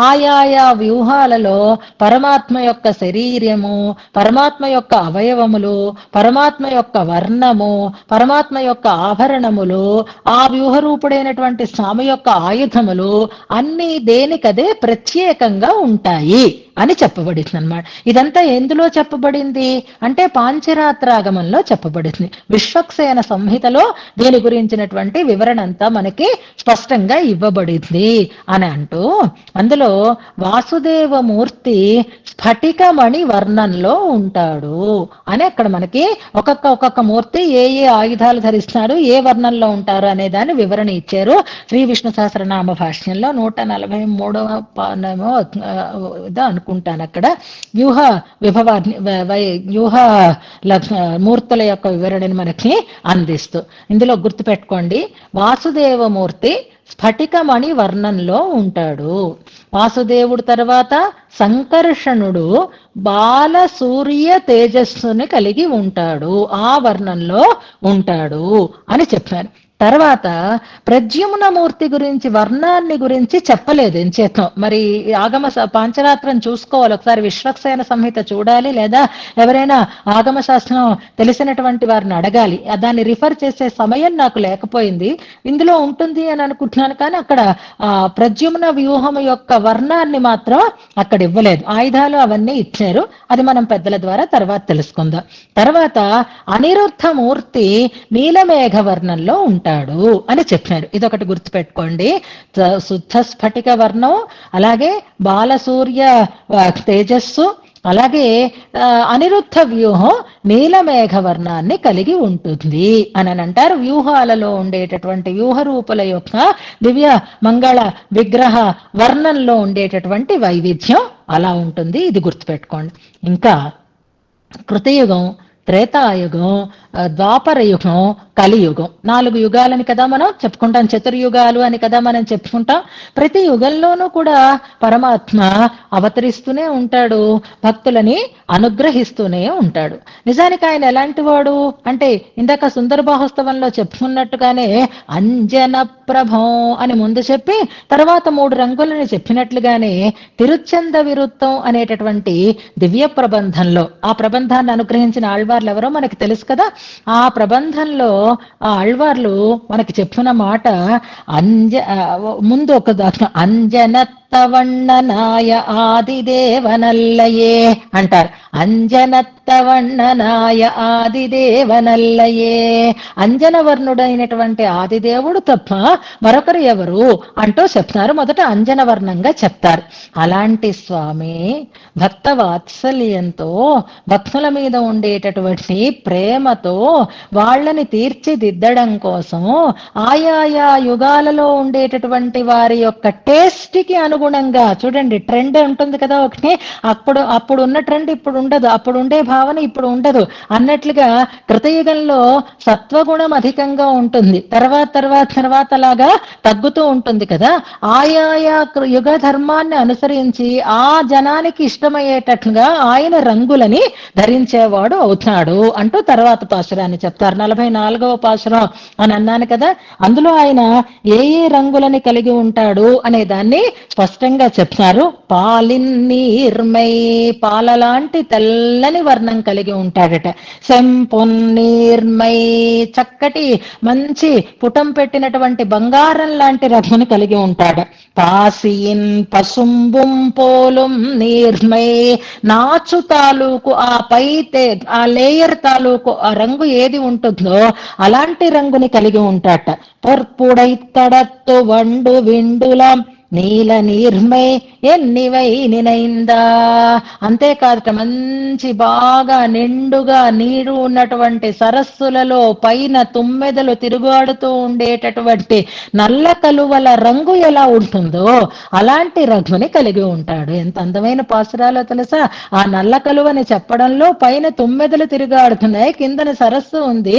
S1: ఆయా వ్యూహాలలో పరమాత్మ యొక్క శరీరము, పరమాత్మ యొక్క అవయవములు, పరమాత్మ యొక్క వర్ణము, పరమాత్మ యొక్క ఆభరణములు, ఆ వ్యూహరూపుడైనటువంటి స్వామి యొక్క ఆయుధములు అన్ని దేనికదే ప్రత్యేకంగా ఉంటాయి అని చెప్పబడింది అన్నమాట. ఇదంతా ఎందులో చెప్పబడింది అంటే పాంచరాత్రాగమంలో చెప్పబడింది. విశ్వక్సేన సంహితలో దీని గురించినటువంటి వివరణ అంతా మనకి స్పష్టంగా ఇవ్వబడింది అని అంటూ, అందులో వాసుదేవమూర్తి స్ఫటికమణి వర్ణంలో ఉంటాడు అని అక్కడ మనకి ఒక్కొక్క మూర్తి ఏ ఆయుధాలు ధరిస్తాడు, ఏ వర్ణంలో ఉంటారు అనే దాన్ని వివరణ ఇచ్చారు శ్రీ విష్ణు సహస్రనామ భాష్యంలో 143వ అనుకుంటాను. అక్కడ వ్యూహ మూర్తుల యొక్క వివరణని మనకి అందిస్తూ, ఇందులో గుర్తుపెట్టుకోండి, వాసుదేవమూర్తి స్ఫటికమణి వర్ణంలో ఉంటాడు. వాసుదేవుడు తర్వాత సంకర్షణుడు బాల సూర్య తేజస్సుని కలిగి ఉంటాడు, ఆ వర్ణంలో ఉంటాడు అని చెప్పారు. తర్వాత ప్రద్యుమ్న మూర్తి గురించి వర్ణాన్ని గురించి చెప్పలేదు ఎంచేతం. మరి ఆగమ పాంచరాత్రం చూసుకోవాలి, ఒకసారి విశ్వక్సేన సంహిత చూడాలి, లేదా ఎవరైనా ఆగమ శాస్త్రం తెలిసినటువంటి వారిని అడగాలి. దాన్ని రిఫర్ చేసే సమయం నాకు లేకపోయింది, ఇందులో ఉంటుంది అని అనుకుంటున్నాను. కానీ అక్కడ ప్రద్యుమ్న వ్యూహం యొక్క వర్ణాన్ని మాత్రం అక్కడ ఇవ్వలేదు, ఆయుధాలు అవన్నీ ఇచ్చారు. అది మనం పెద్దల ద్వారా తర్వాత తెలుసుకుందాం. తర్వాత అనిరుద్ధ మూర్తి నీలమేఘ వర్ణంలో ఉంటాడు అని చెప్పారు. ఇదొకటి గుర్తుపెట్టుకోండి, శుద్ధ స్ఫటిక వర్ణం, అలాగే బాలసూర్య తేజస్సు, అలాగే అనిరుద్ధ వ్యూహం నీలమేఘ వర్ణాన్ని కలిగి ఉంటుంది అని అంటారు. వ్యూహాలలో ఉండేటటువంటి వ్యూహ రూపుల యొక్క దివ్య మంగళ విగ్రహ వర్ణంలో ఉండేటటువంటి వైవిధ్యం అలా ఉంటుంది, ఇది గుర్తుపెట్టుకోండి. ఇంకా కృతయుగం, త్రేతాయుగం, ద్వాపర యుగం, కలియుగం, 4 యుగాలని కదా మనం చెప్పుకుంటాం, చతుర్యుగాలు అని కదా మనం చెప్పుకుంటాం. ప్రతి యుగంలోనూ కూడా పరమాత్మ అవతరిస్తూనే ఉంటాడు, భక్తులని అనుగ్రహిస్తూనే ఉంటాడు. నిజానికి ఆయన ఎలాంటి వాడు అంటే, ఇందాక సుందర బాహోత్సవంలో చెప్పుకున్నట్టుగానే అంజన ప్రభం అని ముందు చెప్పి తర్వాత 3 రంగులని చెప్పినట్లుగానే తిరుచ్చంద విరుత్తం అనేటటువంటి దివ్య ప్రబంధంలో, ఆ ప్రబంధాన్ని అనుగ్రహించిన ఆళ్వార్లు ఎవరో మనకి తెలుసు కదా. ఆ ప్రబంధంలో ఆ ఆళ్వార్లు మనకి చెప్పిన మాట ముందు ఒక అంజన అంజనత్తవಣ್ಣనాయ ఆదిదేవనల్లయే అంటారు. అంజనత్తవಣ್ಣనాయ ఆదిదేవనల్లయే, అంజనవర్ణుడైనటువంటి ఆదిదేవుడు తప్ప మరొకరు ఎవరు అంటూ చెప్తున్నారు. మొదట అంజనవర్ణంగా చెప్తారు. అలాంటి స్వామి భక్త వాత్సల్యంతో, భక్తుల మీద ఉండేటటువంటి ప్రేమతో వాళ్ళని తీర్చిదిద్దడం కోసం ఆయా యుగాలలో ఉండేటటువంటి వారి యొక్క టేస్ట్ కి అనుగుణంగా, చూడండి ట్రెండ్ ఉంటుంది కదా ఒకటి, అప్పుడు ఉన్న ట్రెండ్ ఇప్పుడు ఉండదు, అప్పుడు ఉండే భావన ఇప్పుడు ఉండదు అన్నట్లుగా కృతయుగంలో సత్వగుణం అధికంగా ఉంటుంది, తర్వాత అలాగా తగ్గుతూ ఉంటుంది కదా. ఆయా యుగ ధర్మాన్ని అనుసరించి ఆ జనానికి ఇష్టమయ్యేటట్లుగా ఆయన రంగులని ధరించేవాడు అవుతాడు అంటూ తర్వాత పాశురాన్ని చెప్తారు. 44వ పాశురం అని అన్నాను కదా, అందులో ఆయన ఏ రంగులని కలిగి ఉంటాడు అనే దాన్ని స్పష్టంగా చెప్తున్నారు. పాలిన్నీర్మై, పాలలాంటి తెల్లని వర్ణం కలిగి ఉంటాడట. సెంపొన్నీర్మై, చక్కటి మంచి పుటం పెట్టినటువంటి బంగారం లాంటి రంగుని కలిగి ఉంటాడు. పాసియిన్ పసుంబుం పోలుం నీర్మై, నాచు తాలూకు ఆ ఆ లేయర్ తాలూకు ఆ రంగు ఏది ఉంటుందో అలాంటి రంగుని కలిగి ఉంటాట. పొర్పుడైతడత్తు వండు విండులం నీల నీర్మై ఎన్నివై నినైందా, అంతేకాదట మంచి బాగా నిండుగా నీరు ఉన్నటువంటి సరస్సులలో పైన తుమ్మెదలు తిరుగాడుతూ ఉండేటటువంటి నల్ల కలువల రంగు ఎలా ఉంటుందో అలాంటి రంగుని కలిగి ఉంటాడు. ఎంత అందమైన పాసురాలో తెలుసా. ఆ నల్ల కలువని చెప్పడంలో పైన తుమ్మెదలు తిరుగాడుతున్నాయి, కిందన సరస్సు ఉంది,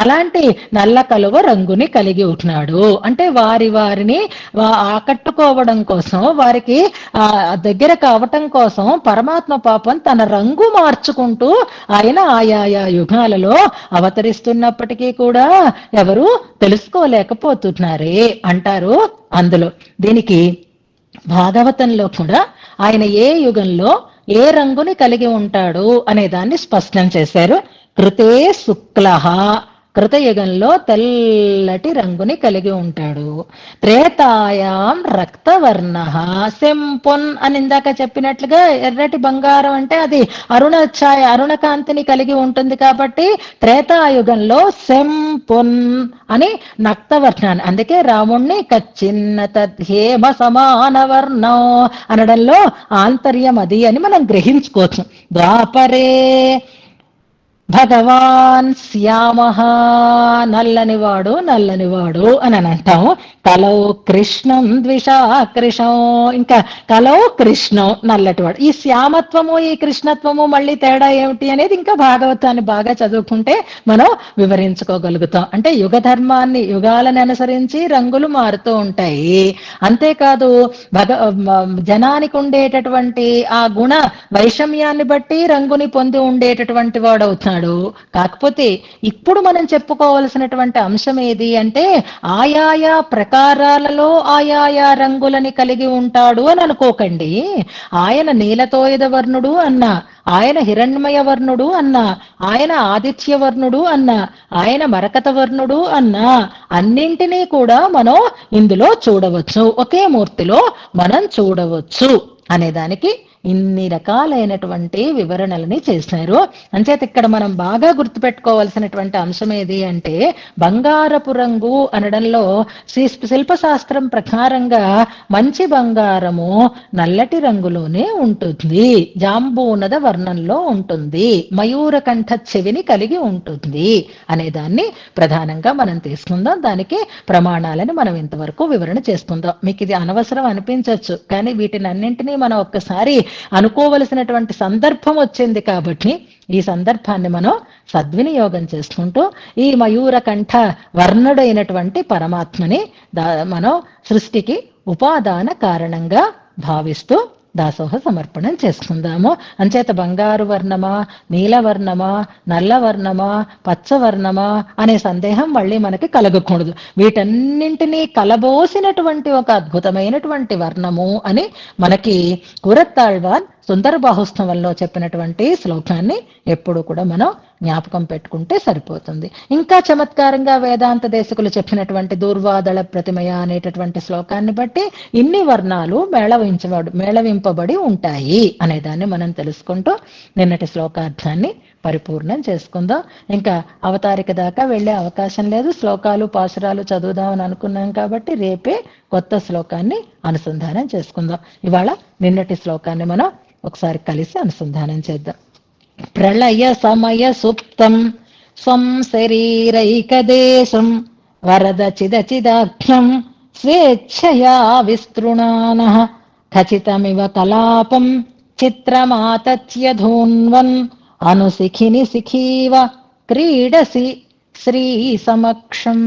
S1: అలాంటి నల్ల కలువ రంగుని కలిగి ఉంటున్నాడు. అంటే వారిని ఆకట్టుకోవడం కోసం, వారికి దగ్గర కావటం కోసం పరమాత్మ పాపం తన రంగు మార్చుకుంటూ ఆయన ఆయా యుగాలలో అవతరిస్తున్నప్పటికీ కూడా ఎవరు తెలుసుకోలేకపోతున్నారే అంటారు. అందులో దీనికి భాగవతంలో కూడా ఆయన ఏ యుగంలో ఏ రంగుని కలిగి ఉంటాడు అనే దాన్ని స్పష్టం చేశారు. కృతే శుక్లః, కృతయుగంలో తెల్లటి రంగుని కలిగి ఉంటాడు. త్రేతాయాం రక్తవర్ణ, సెంపొన్ అని ఇందాక చెప్పినట్లుగా ఎర్రటి బంగారం అంటే అది అరుణ ఛాయ, అరుణకాంతిని కలిగి ఉంటుంది కాబట్టి త్రేతాయుగంలో సెంపొన్ అని నక్తవర్ణాన్ని, అందుకే రాముణ్ణి కచ్చిన్న తద్హేమ సమాన వర్ణం అనడంలో ఆంతర్యం అది అని మనం గ్రహించుకోవచ్చు. ద్వాపరే భగవాన్ శ్యామః, నల్లనివాడు అని అంటాము. కలౌ కృష్ణం ద్విషాకృషం, ఇంకా కలౌ కృష్ణం నల్లటివాడు. ఈ శ్యామత్వము ఈ కృష్ణత్వము మళ్ళీ తేడా ఏమిటి అనేది ఇంకా భాగవతాన్ని బాగా చదువుకుంటే మనం వివరించుకోగలుగుతాం. అంటే యుగ ధర్మాన్ని, యుగాలను అనుసరించి రంగులు మారుతూ ఉంటాయి. అంతేకాదు జనానికి ఉండేటటువంటి ఆ గుణ వైషమ్యాన్ని బట్టి రంగుని పొంది ఉండేటటువంటి వాడు అవుతాడు. కాకపోతే ఇప్పుడు మనం చెప్పుకోవలసినటువంటి అంశం ఏది అంటే ఆయా ప్రకారాలలో ఆయా రంగులని కలిగి ఉంటాడు అని అనుకోకండి. ఆయన నీలతోయద వర్ణుడు అన్నా, ఆయన హిరణ్మయ వర్ణుడు అన్నా, ఆయన ఆదిత్య వర్ణుడు అన్నా, ఆయన మరకత వర్ణుడు అన్నా, అన్నింటినీ కూడా మనం ఇందులో చూడవచ్చు, ఒకే మూర్తిలో మనం చూడవచ్చు అనేదానికి ఇన్ని రకాలైనటువంటి వివరణలని చేశారు. అంచేత ఇక్కడ మనం బాగా గుర్తుపెట్టుకోవాల్సినటువంటి అంశం ఏది అంటే బంగారపు రంగు అనడంలో శిల్పశాస్త్రం ప్రకారంగా మంచి బంగారము నల్లటి రంగులోనే ఉంటుంది, జాంబూనద వర్ణంలో ఉంటుంది, మయూరకంఠ చెవిని కలిగి ఉంటుంది అనేదాన్ని ప్రధానంగా మనం తీసుకుందాం. దానికి ప్రమాణాలను మనం ఇంతవరకు వివరణ చేసుకుందాం. మీకు ఇది అనవసరం అనిపించవచ్చు, కానీ వీటిని అన్నింటినీ మనం ఒక్కసారి అనుకోవలసినటువంటి సందర్భం వచ్చింది కాబట్టి ఈ సందర్భాన్ని మనం సద్వినియోగం చేసుకుంటూ ఈ మయూరకంఠ వర్ణుడైనటువంటి పరమాత్మని మనం సృష్టికి ఉపాదాన కారణంగా భావిస్తూ దాసోహ సమర్పణం చేసుకుందాము. అంచేత బంగారు వర్ణమా, నీలవర్ణమా, నల్లవర్ణమా, పచ్చవర్ణమా అనే సందేహం మళ్ళీ మనకి కలగకూడదు. వీటన్నింటినీ కలబోసినటువంటి ఒక అద్భుతమైనటువంటి వర్ణము అని మనకి కూరత్తాళ్వాన్ సుందర బాహుస్తవంలో చెప్పినటువంటి శ్లోకాన్ని ఎప్పుడు కూడా మనం జ్ఞాపకం పెట్టుకుంటే సరిపోతుంది. ఇంకా చమత్కారంగా వేదాంత దేశకులు చెప్పినటువంటి దూర్వాదళ ప్రతిమయ అనేటటువంటి శ్లోకాన్ని బట్టి ఇన్ని వర్ణాలు మేళవింపబడి ఉంటాయి అనేదాన్ని మనం తెలుసుకుంటూ నిన్నటి శ్లోకార్థాన్ని పరిపూర్ణం చేసుకుందాం. ఇంకా అవతారిక దాకా వెళ్ళే అవకాశం లేదు, శ్లోకాలు పాసురాలు చదువుదామని అనుకున్నాం కాబట్టి రేపే కొత్త శ్లోకాన్ని అనుసంధానం చేసుకుందాం. ఇవాళ నిన్నటి శ్లోకాన్ని మనం ఒకసారి కలిసి అనుసంధానం చేద్దాం. ప్రళయ సమయ సుప్తం స్వం శరీరైకదేశం వరద చిదచిదాఖ్యం స్వేచ్ఛయా విస్తృణానః ఖచితమివ కలాపం చిత్రమాతత్య ధూన్వన్ అనుశిఖిని శిఖీవ క్రీడసి శ్రీ సమక్షం.